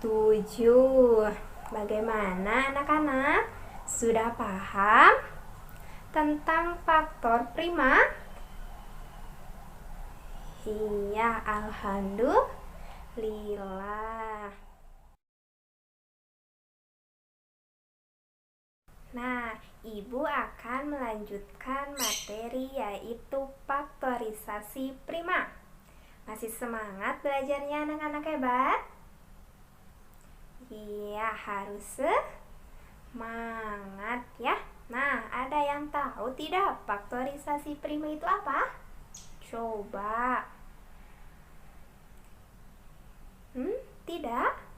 Speaker 3: 7. Bagaimana anak-anak? Sudah paham tentang faktor prima? Iya, alhamdulillah. Nah, Ibu akan melanjutkan materi yaitu faktorisasi prima. Masih semangat belajarnya anak-anak hebat? Iya, harus semangat ya. Nah, ada yang tahu tidak faktorisasi prima itu apa? Coba. Tidak?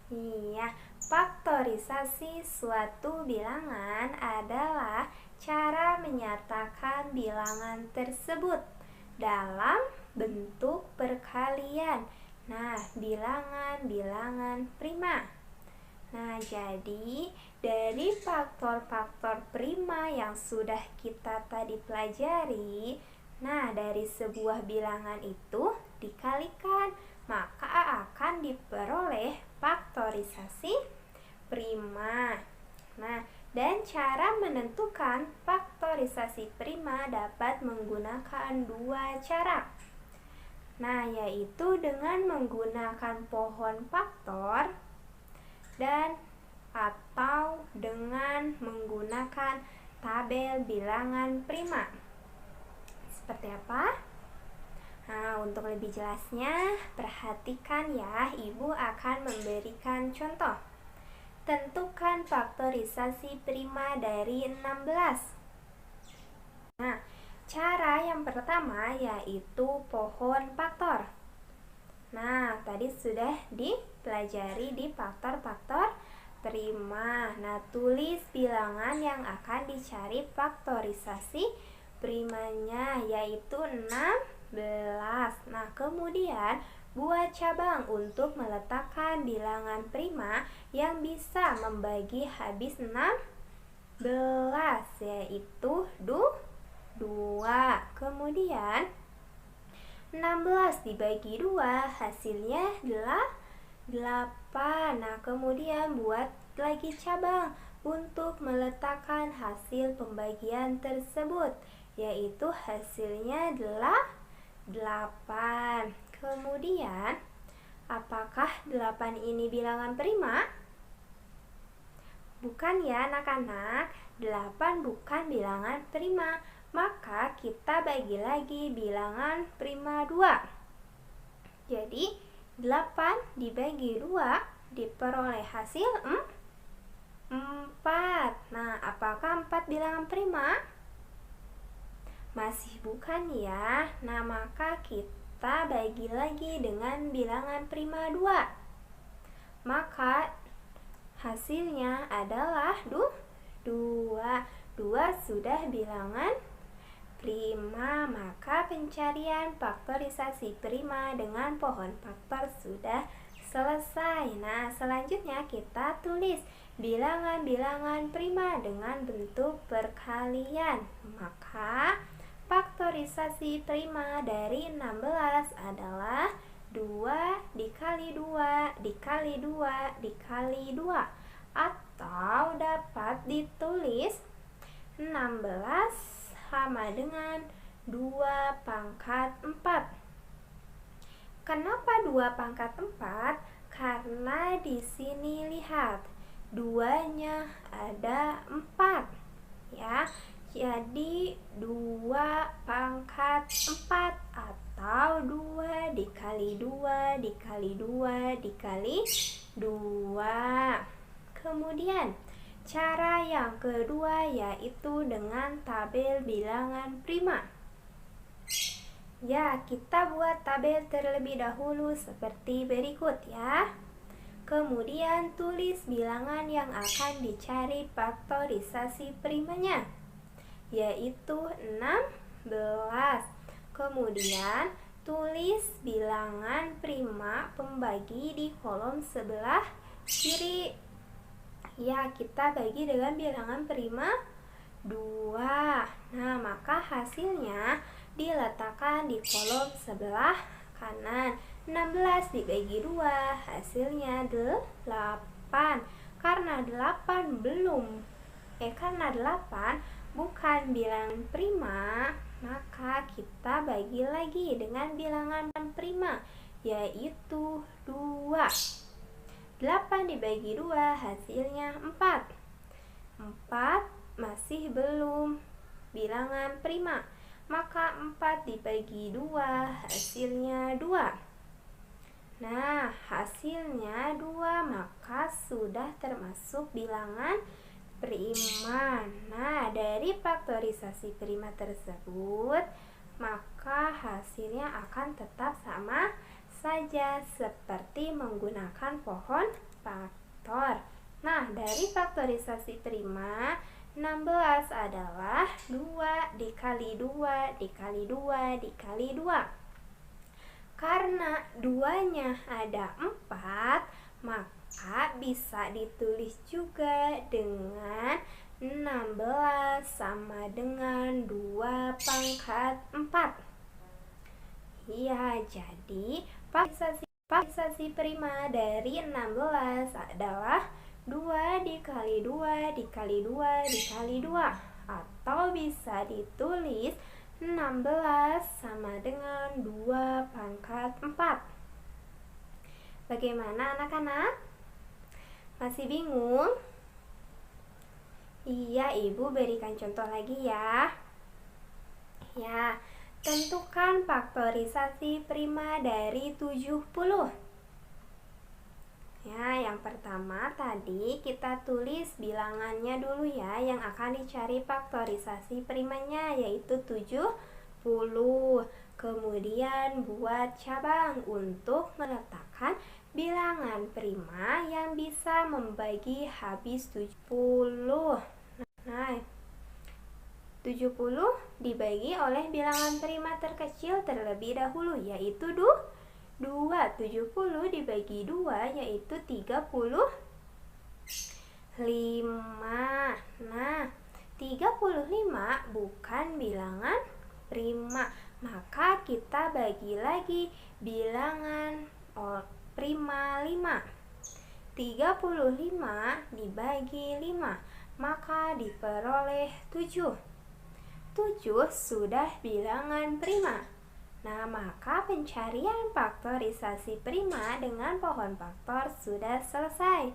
Speaker 3: Iya, faktorisasi suatu bilangan adalah cara menyatakan bilangan tersebut dalam bentuk perkalian. Nah, bilangan prima. Nah, jadi dari faktor-faktor prima yang sudah kita tadi pelajari, nah dari sebuah bilangan itu dikalikan, maka akan diperoleh faktorisasi prima. Nah, dan cara menentukan faktorisasi prima dapat menggunakan dua cara. Nah, yaitu dengan menggunakan pohon faktor dan atau dengan menggunakan tabel bilangan prima. Seperti apa? Nah, untuk lebih jelasnya, perhatikan ya, Ibu akan memberikan contoh. Tentukan faktorisasi prima dari 16. Nah, cara yang pertama yaitu pohon faktor. Nah, tadi sudah dipelajari di faktor-faktor prima. Nah, tulis bilangan yang akan dicari faktorisasi primanya yaitu 16. Nah, kemudian buat cabang untuk meletakkan bilangan prima yang bisa membagi habis 16 yaitu 2. Kemudian 16 dibagi 2 hasilnya 8. Nah, kemudian buat lagi cabang untuk meletakkan hasil pembagian tersebut yaitu hasilnya 8. Kemudian apakah 8 ini bilangan prima? Bukan ya anak-anak, 8 bukan bilangan prima. Maka kita bagi lagi bilangan prima 2. Jadi 8 dibagi 2 diperoleh hasil 4. Nah, apakah 4 bilangan prima? Masih bukan ya. Nah, maka kita bagi lagi dengan bilangan prima 2. Maka hasilnya adalah 2. 2 sudah bilangan prima, maka pencarian faktorisasi prima dengan pohon faktor sudah selesai. Nah, selanjutnya kita tulis bilangan-bilangan prima dengan bentuk perkalian. Maka faktorisasi prima dari 16 adalah 2 dikali 2 dikali 2 dikali 2, atau dapat ditulis 16 sama dengan 2 pangkat 4. Kenapa 2 pangkat 4? Karena di sini lihat, 2-nya ada 4 ya. Jadi 2 pangkat 4 atau 2 dikali 2 dikali 2 dikali 2. Kemudian, cara yang kedua yaitu dengan tabel bilangan prima. Ya, kita buat tabel terlebih dahulu seperti berikut ya. Kemudian tulis bilangan yang akan dicari faktorisasi primanya, yaitu 16. Kemudian tulis bilangan prima pembagi di kolom sebelah kiri. Ya, kita bagi dengan bilangan prima 2. Nah, maka hasilnya diletakkan di kolom sebelah kanan. 16 dibagi 2, hasilnya 8. Karena 8 bukan bilangan prima, maka kita bagi lagi dengan bilangan prima, yaitu 2. 8 dibagi 2, hasilnya 4. 4 masih belum bilangan prima, maka 4 dibagi 2, hasilnya 2. Nah, hasilnya 2, maka sudah termasuk bilangan prima. Nah, dari faktorisasi prima tersebut, maka hasilnya akan tetap sama saja seperti menggunakan pohon faktor. Nah, dari faktorisasi prima, 16 adalah 2 dikali 2 dikali 2 dikali 2. Karena 2-nya ada 4, maka bisa ditulis juga dengan 16 sama dengan 2 pangkat 4. Ya, jadi faktorisasi prima dari 16 adalah 2 dikali 2 dikali 2 dikali 2. Atau bisa ditulis 16 sama dengan 2 pangkat 4. Bagaimana anak-anak? Masih bingung? Iya, Ibu berikan contoh lagi ya. Ya, tentukan faktorisasi prima dari 70. Ya, yang pertama tadi kita tulis bilangannya dulu ya, yang akan dicari faktorisasi primanya yaitu 70. Kemudian buat cabang untuk meletakkan bilangan prima yang bisa membagi habis 70. Nah, 70 dibagi oleh bilangan prima terkecil terlebih dahulu, yaitu 2. 70 dibagi 2 yaitu 35. Nah, 35 bukan bilangan prima, maka kita bagi lagi bilangan prima 5. 35 dibagi 5, maka diperoleh 7. 7 sudah bilangan prima. Nah, maka pencarian faktorisasi prima dengan pohon faktor sudah selesai.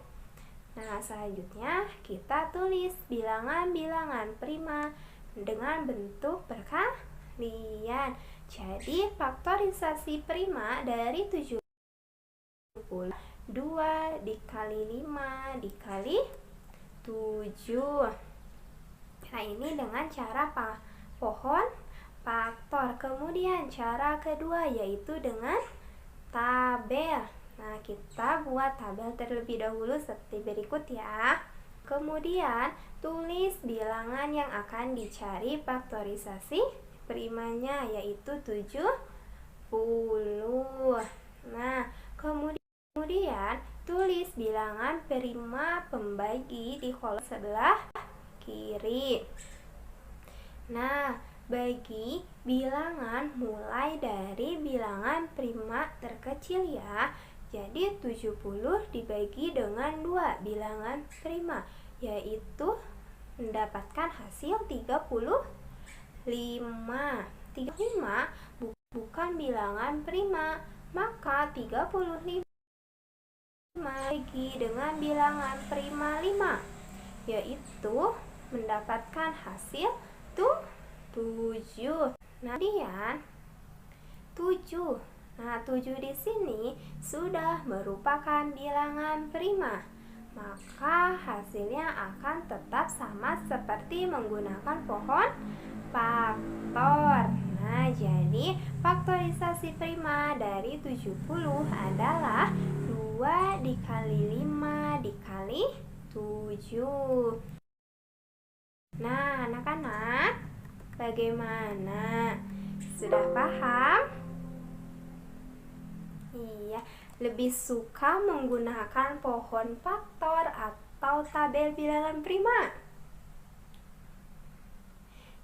Speaker 3: Nah, selanjutnya kita tulis bilangan-bilangan prima dengan bentuk perkalian. Jadi, faktorisasi prima dari 70 2 dikali 5 dikali 7. Nah, ini dengan cara pohon faktor. Kemudian cara kedua yaitu dengan tabel. Nah, kita buat tabel terlebih dahulu seperti berikut ya. Kemudian tulis bilangan yang akan dicari faktorisasi primanya yaitu 70. Nah, kemudian tulis bilangan prima pembagi di kolom sebelah kiri. Nah, bagi bilangan mulai dari bilangan prima terkecil ya. Jadi 70 dibagi dengan 2 bilangan prima, yaitu mendapatkan hasil 35. 35 bukan bilangan prima, maka 35 bagi dengan bilangan prima 5, yaitu mendapatkan hasil 7. Nah, kemudian 7. Nah, 7 di sini sudah merupakan bilangan prima. maka hasilnya akan tetap sama seperti menggunakan pohon faktor. Nah, jadi faktorisasi prima dari 70 adalah 2 dikali 5 dikali 7. Nah, anak-anak, bagaimana? Sudah paham? Iya, lebih suka menggunakan pohon faktor atau tabel bilangan prima?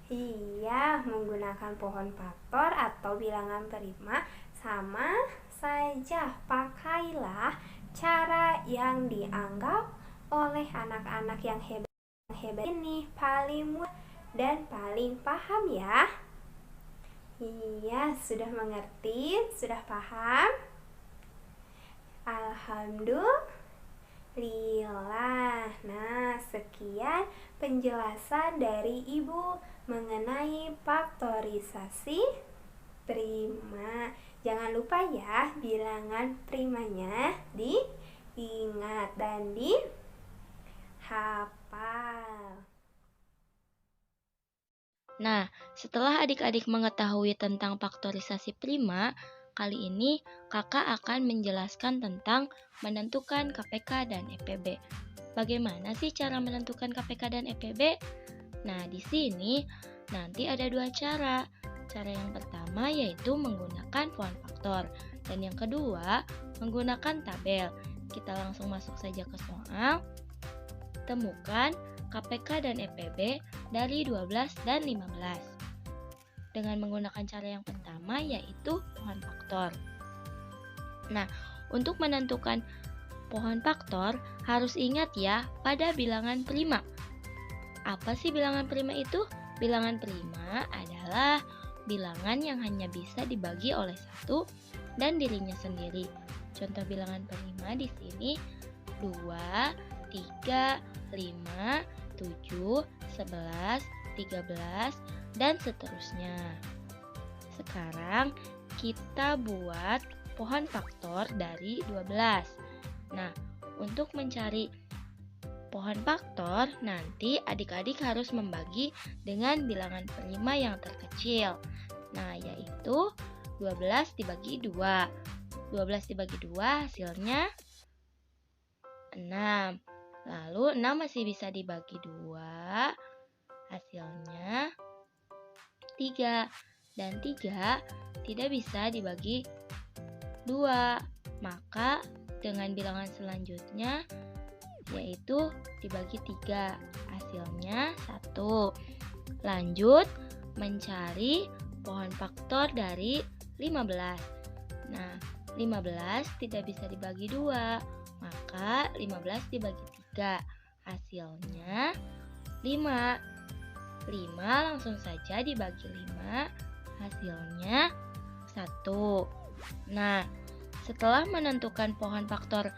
Speaker 3: Iya, menggunakan pohon faktor atau bilangan prima sama saja. Pakailah cara yang dianggap oleh anak-anak yang hebat ini paling mudah dan paling paham ya. Iya, sudah mengerti? Sudah paham? Alhamdulillah. Nah, sekian penjelasan dari Ibu mengenai faktorisasi prima. Jangan lupa ya, bilangan primanya diingat dan dihafal.
Speaker 2: Nah, setelah adik-adik mengetahui tentang faktorisasi prima, kali ini kakak akan menjelaskan tentang menentukan KPK dan EPB. Bagaimana sih cara menentukan KPK dan EPB? Nah, di sini nanti ada dua cara. Cara yang pertama yaitu menggunakan pohon faktor, dan yang kedua menggunakan tabel. Kita langsung masuk saja ke soal. Temukan KPK dan EPB dari 12 dan 15. Dengan menggunakan cara yang pertama yaitu pohon faktor. Nah, untuk menentukan pohon faktor harus ingat ya pada bilangan prima. Apa sih bilangan prima itu? Bilangan prima adalah bilangan yang hanya bisa dibagi oleh satu dan dirinya sendiri. Contoh bilangan prima di sini 2, 3, 5, 7, 11, 13, dan seterusnya. Sekarang kita buat pohon faktor dari 12. Nah, untuk mencari pohon faktor, nanti adik-adik harus membagi dengan bilangan prima yang terkecil. Nah, yaitu 12 dibagi 2. 12 dibagi 2 hasilnya 6. Lalu 6 masih bisa dibagi 2, hasilnya 3. Dan 3 tidak bisa dibagi 2, maka dengan bilangan selanjutnya yaitu dibagi 3, hasilnya 1. Lanjut mencari pohon faktor dari 15. Nah, 15 tidak bisa dibagi 2, maka 15 dibagi 3, hasilnya 5. 5 langsung saja dibagi 5, hasilnya 1. Nah, setelah menentukan pohon faktor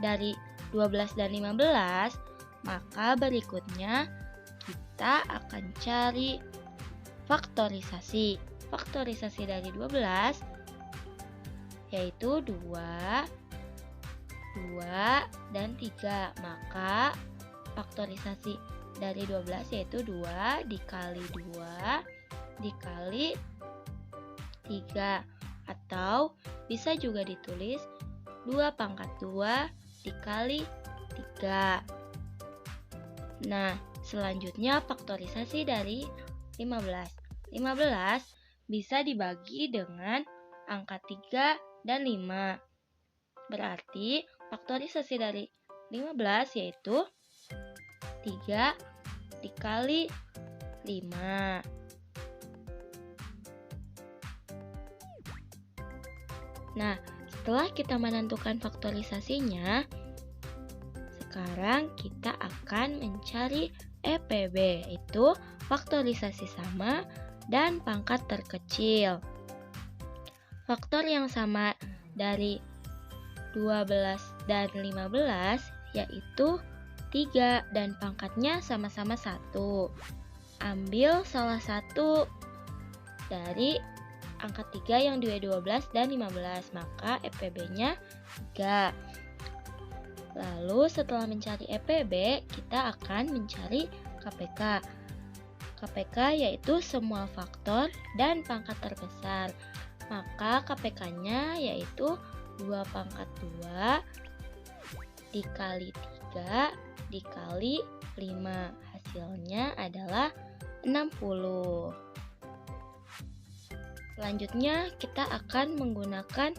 Speaker 2: dari 12 dan 15, maka berikutnya kita akan cari faktorisasi. Faktorisasi dari 12 yaitu 2, 2, dan 3. Maka faktorisasi dari 12 yaitu 2 dikali 2 dikali 3, atau bisa juga ditulis 2 pangkat 2 dikali 3. Nah, selanjutnya faktorisasi dari 15. 15 bisa dibagi dengan angka 3 dan 5. Berarti faktorisasi dari 15 yaitu 3 dikali 5. Nah, setelah kita menentukan faktorisasinya, sekarang kita akan mencari EPB, yaitu faktorisasi sama dan pangkat terkecil. Faktor yang sama dari 12 dan 15 yaitu 3 dan pangkatnya sama-sama 1. Ambil salah satu dari angka 3 yang 12 dan 15, maka EPB-nya 3. Lalu setelah mencari EPB, kita akan mencari KPK. KPK yaitu semua faktor dan pangkat terbesar. Maka KPK-nya yaitu 2 pangkat 2 dikali 3 dikali 5. Hasilnya adalah 60. Selanjutnya kita akan menggunakan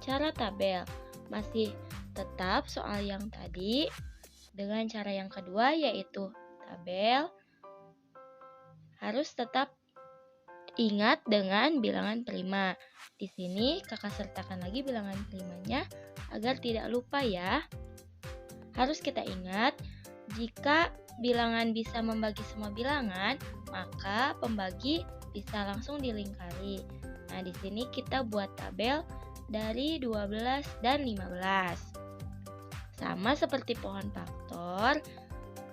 Speaker 2: cara tabel. Masih tetap soal yang tadi dengan cara yang kedua yaitu tabel. Harus tetap ingat dengan bilangan prima. Di sini kakak sertakan lagi bilangan primanya agar tidak lupa ya. Harus kita ingat, jika bilangan bisa membagi semua bilangan, maka pembagi bisa langsung dilingkari. Nah, di sini kita buat tabel dari 12 dan 15. Sama seperti pohon faktor,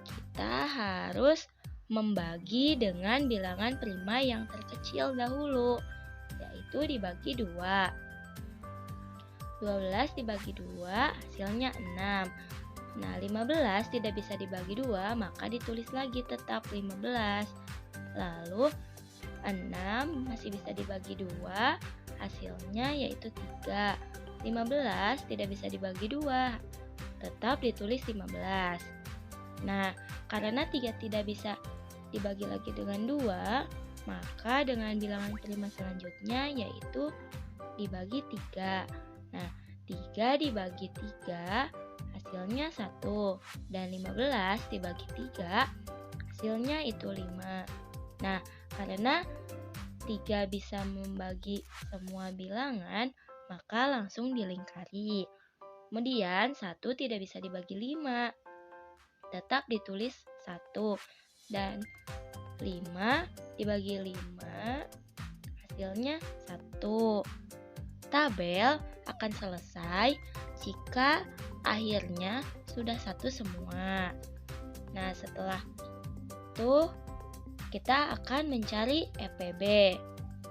Speaker 2: kita harus membagi dengan bilangan prima yang terkecil dahulu, yaitu dibagi 2. 12 dibagi 2 hasilnya 6. Nah, 15 tidak bisa dibagi 2, maka ditulis lagi tetap 15. Lalu 6 masih bisa dibagi 2, hasilnya yaitu 3. 15 tidak bisa dibagi 2, tetap ditulis 15. Nah, karena 3 tidak bisa dibagi lagi dengan 2, maka dengan bilangan prima selanjutnya yaitu dibagi 3. Nah, 3 dibagi 3 hasilnya 1, dan 15 dibagi 3 hasilnya itu 5. Nah, karena 3 bisa membagi semua bilangan, maka langsung dilingkari. Kemudian 1 tidak bisa dibagi 5, tetap ditulis 1. Dan 5 dibagi 5 hasilnya 1. Tabel akan selesai jika akhirnya sudah 1 semua. Nah, setelah itu kita akan mencari EPB.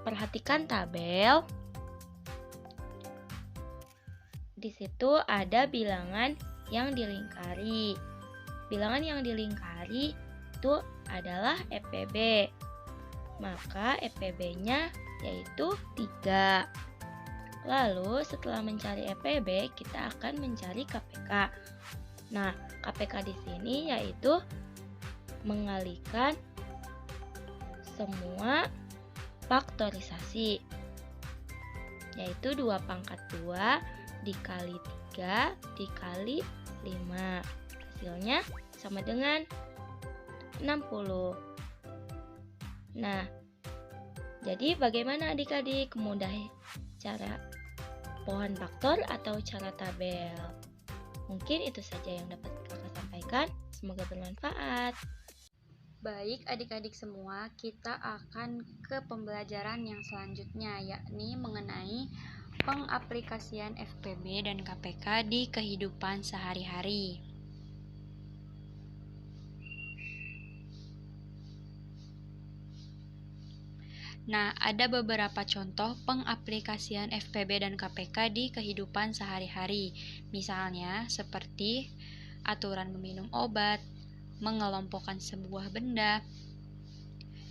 Speaker 2: Perhatikan tabel. Di situ ada bilangan yang dilingkari. Bilangan yang dilingkari itu adalah EPB. Maka EPB-nya yaitu 3. Lalu setelah mencari EPB, kita akan mencari KPK. Nah, KPK di sini yaitu mengalihkan semua faktorisasi, yaitu 2 pangkat 2 dikali 3 dikali 5. Hasilnya sama dengan 60. Nah, jadi bagaimana adik-adik, mudah cara pohon faktor atau cara tabel? Mungkin itu saja yang dapat kakak sampaikan. Semoga bermanfaat.
Speaker 1: Baik adik-adik semua, kita akan ke pembelajaran yang selanjutnya, yakni mengenai pengaplikasian FPB dan KPK di kehidupan sehari-hari. Nah, ada beberapa contoh pengaplikasian FPB dan KPK di kehidupan sehari-hari. Misalnya, seperti aturan meminum obat, mengelompokkan sebuah benda,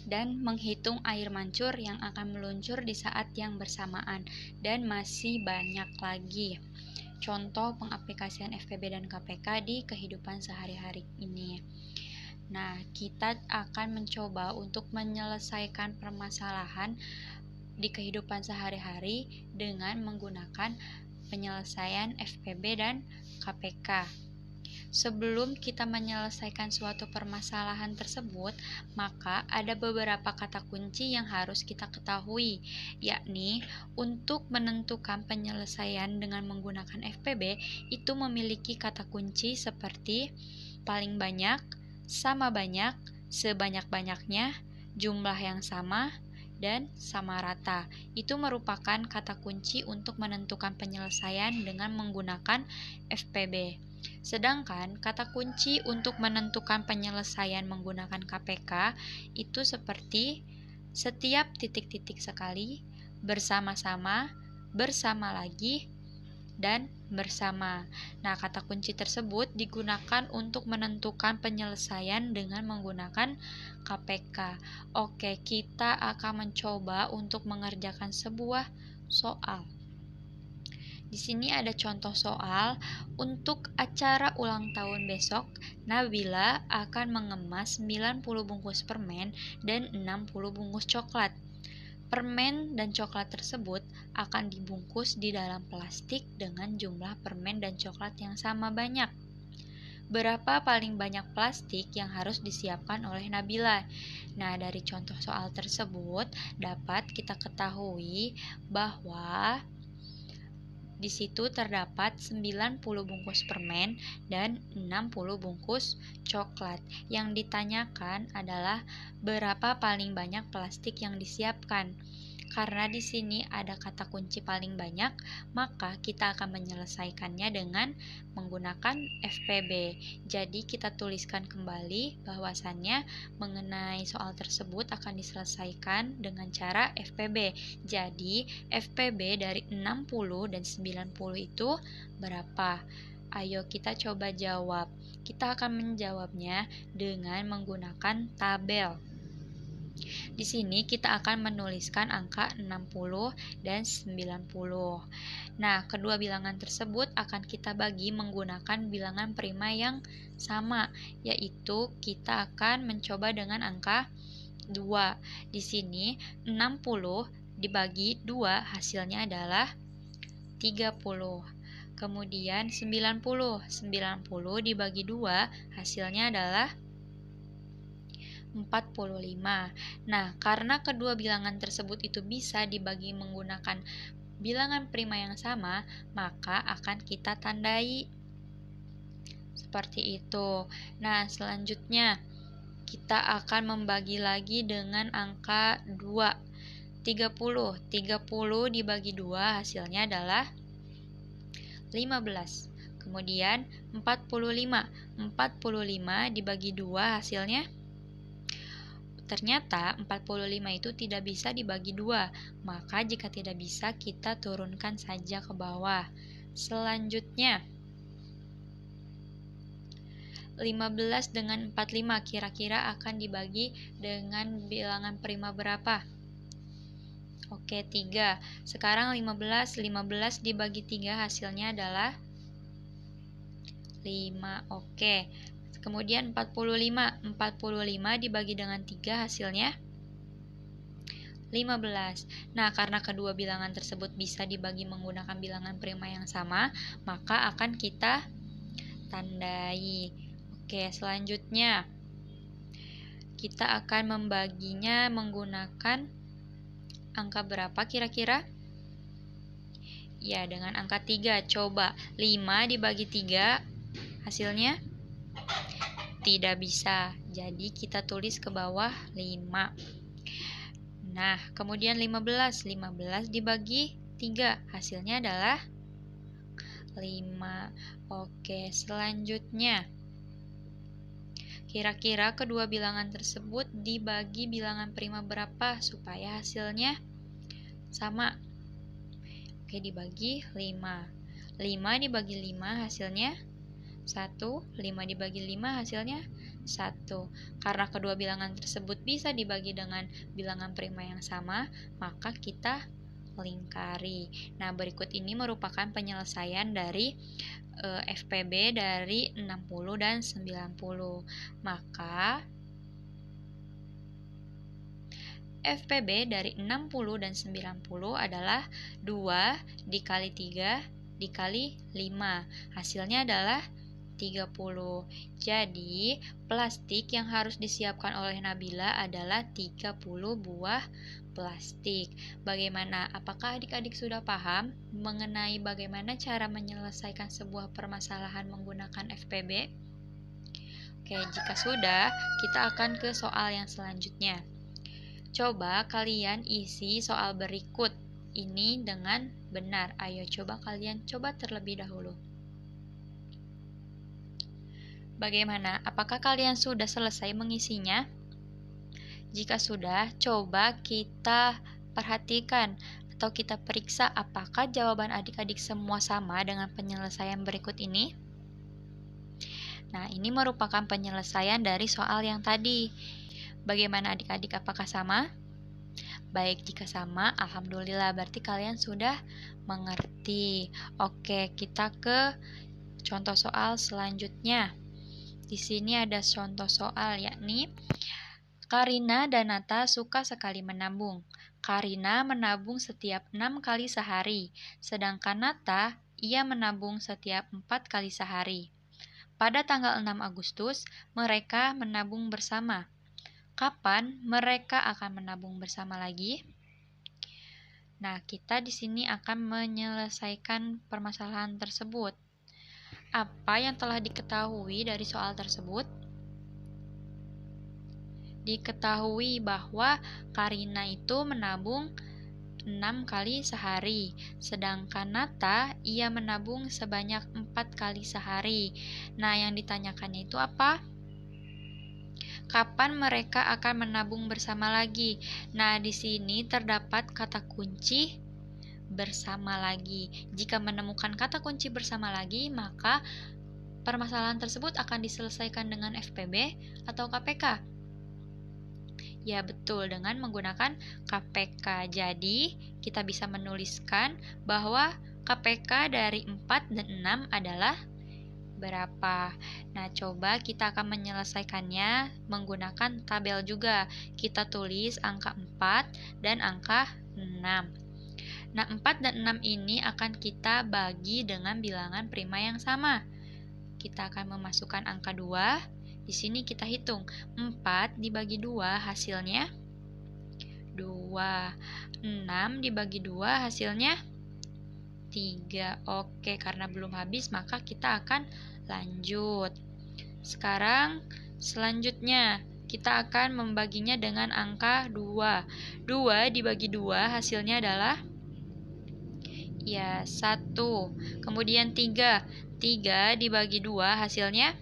Speaker 1: dan menghitung air mancur yang akan meluncur di saat yang bersamaan, dan masih banyak lagi contoh pengaplikasian FPB dan KPK di kehidupan sehari-hari ini. Nah, kita akan mencoba untuk menyelesaikan permasalahan di kehidupan sehari-hari dengan menggunakan penyelesaian FPB dan KPK. Sebelum kita menyelesaikan suatu permasalahan tersebut, maka ada beberapa kata kunci yang harus kita ketahui, yakni untuk menentukan penyelesaian dengan menggunakan FPB itu memiliki kata kunci seperti paling banyak, sama banyak, sebanyak-banyaknya, jumlah yang sama, dan sama rata. Itu merupakan kata kunci untuk menentukan penyelesaian dengan menggunakan FPB. Sedangkan kata kunci untuk menentukan penyelesaian menggunakan KPK itu seperti setiap titik-titik sekali, bersama-sama, bersama lagi, dan bersama. Nah, kata kunci tersebut digunakan untuk menentukan penyelesaian dengan menggunakan KPK. Oke, kita akan mencoba untuk mengerjakan sebuah soal. Di sini ada contoh soal. Untuk acara ulang tahun besok, Nabila akan mengemas 90 bungkus permen dan 60 bungkus coklat. Permen dan coklat tersebut akan dibungkus di dalam plastik dengan jumlah permen dan coklat yang sama banyak. Berapa paling banyak plastik yang harus disiapkan oleh Nabila? Nah, dari contoh soal tersebut dapat kita ketahui bahwa di situ terdapat 90 bungkus permen dan 60 bungkus coklat. Yang ditanyakan adalah berapa paling banyak plastik yang disiapkan. Karena di sini ada kata kunci paling banyak, maka kita akan menyelesaikannya dengan menggunakan FPB. Jadi kita tuliskan kembali bahwasannya mengenai soal tersebut akan diselesaikan dengan cara FPB. Jadi FPB dari 60 dan 90 itu berapa? Ayo kita coba jawab. Kita akan menjawabnya dengan menggunakan tabel. Di sini kita akan menuliskan angka 60 dan 90. Nah, kedua bilangan tersebut akan kita bagi menggunakan bilangan prima yang sama, yaitu kita akan mencoba dengan angka 2. Di sini 60 dibagi 2 hasilnya adalah 30. Kemudian 90 dibagi 2 hasilnya adalah 45. Nah, karena kedua bilangan tersebut itu bisa dibagi menggunakan bilangan prima yang sama, maka akan kita tandai seperti itu. Nah, selanjutnya kita akan membagi lagi dengan angka 2. 30 dibagi 2 hasilnya adalah 15. Kemudian 45 dibagi 2 hasilnya ternyata 45 itu tidak bisa dibagi 2, maka jika tidak bisa kita turunkan saja ke bawah. Selanjutnya 15 dengan 45 kira-kira akan dibagi dengan bilangan prima berapa? Oke, 3. Sekarang 15 dibagi 3 hasilnya adalah 5. Oke. Kemudian 45 dibagi dengan 3 hasilnya 15. Nah, karena kedua bilangan tersebut bisa dibagi menggunakan bilangan prima yang sama, maka akan kita tandai. Oke, selanjutnya kita akan membaginya menggunakan angka berapa kira-kira? Ya, dengan angka 3. Coba 5 dibagi 3 hasilnya tidak bisa, jadi kita tulis ke bawah 5. Nah, kemudian 15 dibagi 3 hasilnya adalah 5. Oke, selanjutnya kira-kira kedua bilangan tersebut dibagi bilangan prima berapa supaya hasilnya sama? Oke, dibagi 5. 5 dibagi 5 hasilnya 1, 5 dibagi 5 hasilnya 1. Karena kedua bilangan tersebut bisa dibagi dengan bilangan prima yang sama, maka kita lingkari. Nah, berikut ini merupakan penyelesaian dari FPB dari 60 dan 90. Maka FPB dari 60 dan 90 adalah 2 dikali 3 dikali 5. Hasilnya adalah 30. Jadi, plastik yang harus disiapkan oleh Nabila adalah 30 buah plastik. Bagaimana? Apakah adik-adik sudah paham mengenai bagaimana cara menyelesaikan sebuah permasalahan menggunakan FPB? Oke, jika sudah, kita akan ke soal yang selanjutnya. Coba kalian isi soal berikut ini dengan benar. Ayo coba kalian coba terlebih dahulu. Bagaimana? Apakah kalian sudah selesai mengisinya? Jika sudah, coba kita perhatikan atau kita periksa apakah jawaban adik-adik semua sama dengan penyelesaian berikut ini. Nah, ini merupakan penyelesaian dari soal yang tadi. Bagaimana adik-adik, apakah sama? Baik, jika sama, alhamdulillah, berarti kalian sudah mengerti. Oke, kita ke contoh soal selanjutnya. Di sini ada contoh soal, yakni Karina dan Nata suka sekali menabung. Karina menabung setiap 6 kali sehari, sedangkan Nata, ia menabung setiap 4 kali sehari. Pada tanggal 6 Agustus, mereka menabung bersama. Kapan mereka akan menabung bersama lagi? Nah, kita di sini akan menyelesaikan permasalahan tersebut. Apa yang telah diketahui dari soal tersebut? Diketahui bahwa Karina itu menabung 6 kali sehari, sedangkan Nata, ia menabung sebanyak 4 kali sehari. Nah, yang ditanyakannya itu apa? Kapan mereka akan menabung bersama lagi? Nah, di sini terdapat kata kunci bersama lagi. Jika menemukan kata kunci bersama lagi, maka permasalahan tersebut akan diselesaikan dengan FPB atau KPK. Ya, betul, dengan menggunakan KPK. Jadi, kita bisa menuliskan bahwa KPK dari 4 dan 6 adalah berapa? Nah, coba kita akan menyelesaikannya menggunakan tabel juga. Kita tulis angka 4 dan angka 6. Nah, 4 dan 6 ini akan kita bagi dengan bilangan prima yang sama. Kita akan memasukkan angka 2. Di sini kita hitung. 4 dibagi 2 hasilnya 2. 6 dibagi 2 hasilnya 3. Oke, karena belum habis maka kita akan lanjut. Sekarang selanjutnya kita akan membaginya dengan angka 2. 2 dibagi 2 hasilnya adalah 1. Kemudian 3. 3 dibagi 2 hasilnya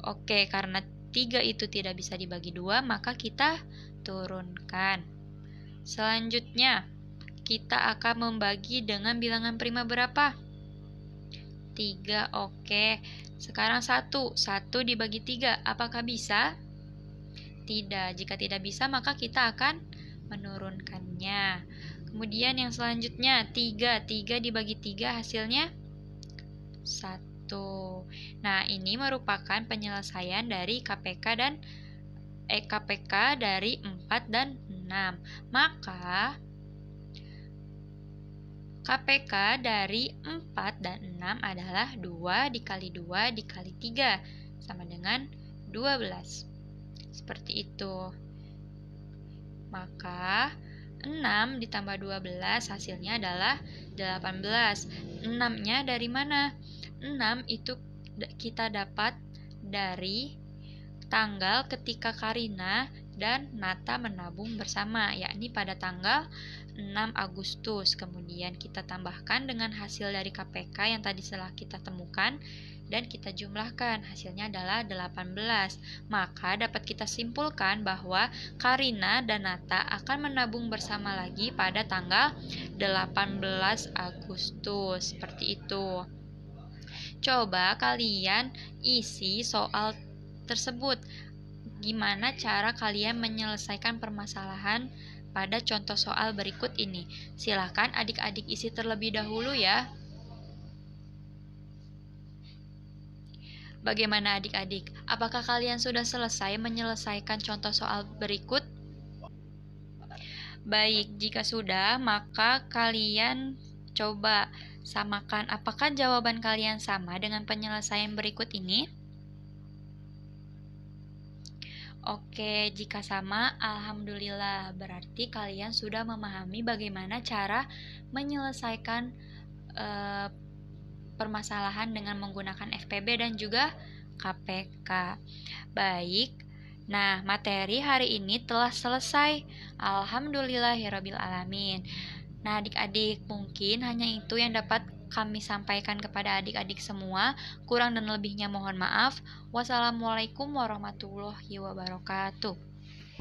Speaker 1: oke, karena 3 itu tidak bisa dibagi 2, maka kita turunkan. Selanjutnya kita akan membagi dengan bilangan prima berapa? 3, oke. Sekarang 1 dibagi 3, apakah bisa? Tidak, jika tidak bisa maka kita akan menurunkannya. Kemudian yang selanjutnya 3 dibagi 3 hasilnya 1. Nah, ini merupakan penyelesaian dari KPK dari 4 dan 6. Maka KPK dari 4 dan 6 adalah 2 dikali 2 dikali 3 sama dengan 12. Seperti itu. Maka 6 ditambah 12 hasilnya adalah 18. 6-nya dari mana? 6 itu kita dapat dari tanggal ketika Karina dan Nata menabung bersama, yakni pada tanggal 6 Agustus. Kemudian kita tambahkan dengan hasil dari KPK yang tadi telah kita temukan dan kita jumlahkan. Hasilnya adalah 18. Maka dapat kita simpulkan bahwa Karina dan Nata akan menabung bersama lagi pada tanggal 18 Agustus. Seperti itu. Coba kalian isi soal tersebut. Gimana cara kalian menyelesaikan permasalahan pada contoh soal berikut ini? Silahkan adik-adik isi terlebih dahulu ya. Bagaimana adik-adik? Apakah kalian sudah selesai menyelesaikan contoh soal berikut? Baik, jika sudah, maka kalian coba samakan apakah jawaban kalian sama dengan penyelesaian berikut ini? Oke, jika sama, alhamdulillah. Berarti kalian sudah memahami bagaimana cara menyelesaikan permasalahan dengan menggunakan FPB dan juga KPK. Baik, nah materi hari ini telah selesai. Alhamdulillahirabbil alamin. Nah adik-adik, mungkin hanya itu yang dapat kami sampaikan kepada adik-adik semua. Kurang dan lebihnya mohon maaf. Wassalamualaikum warahmatullahi wabarakatuh.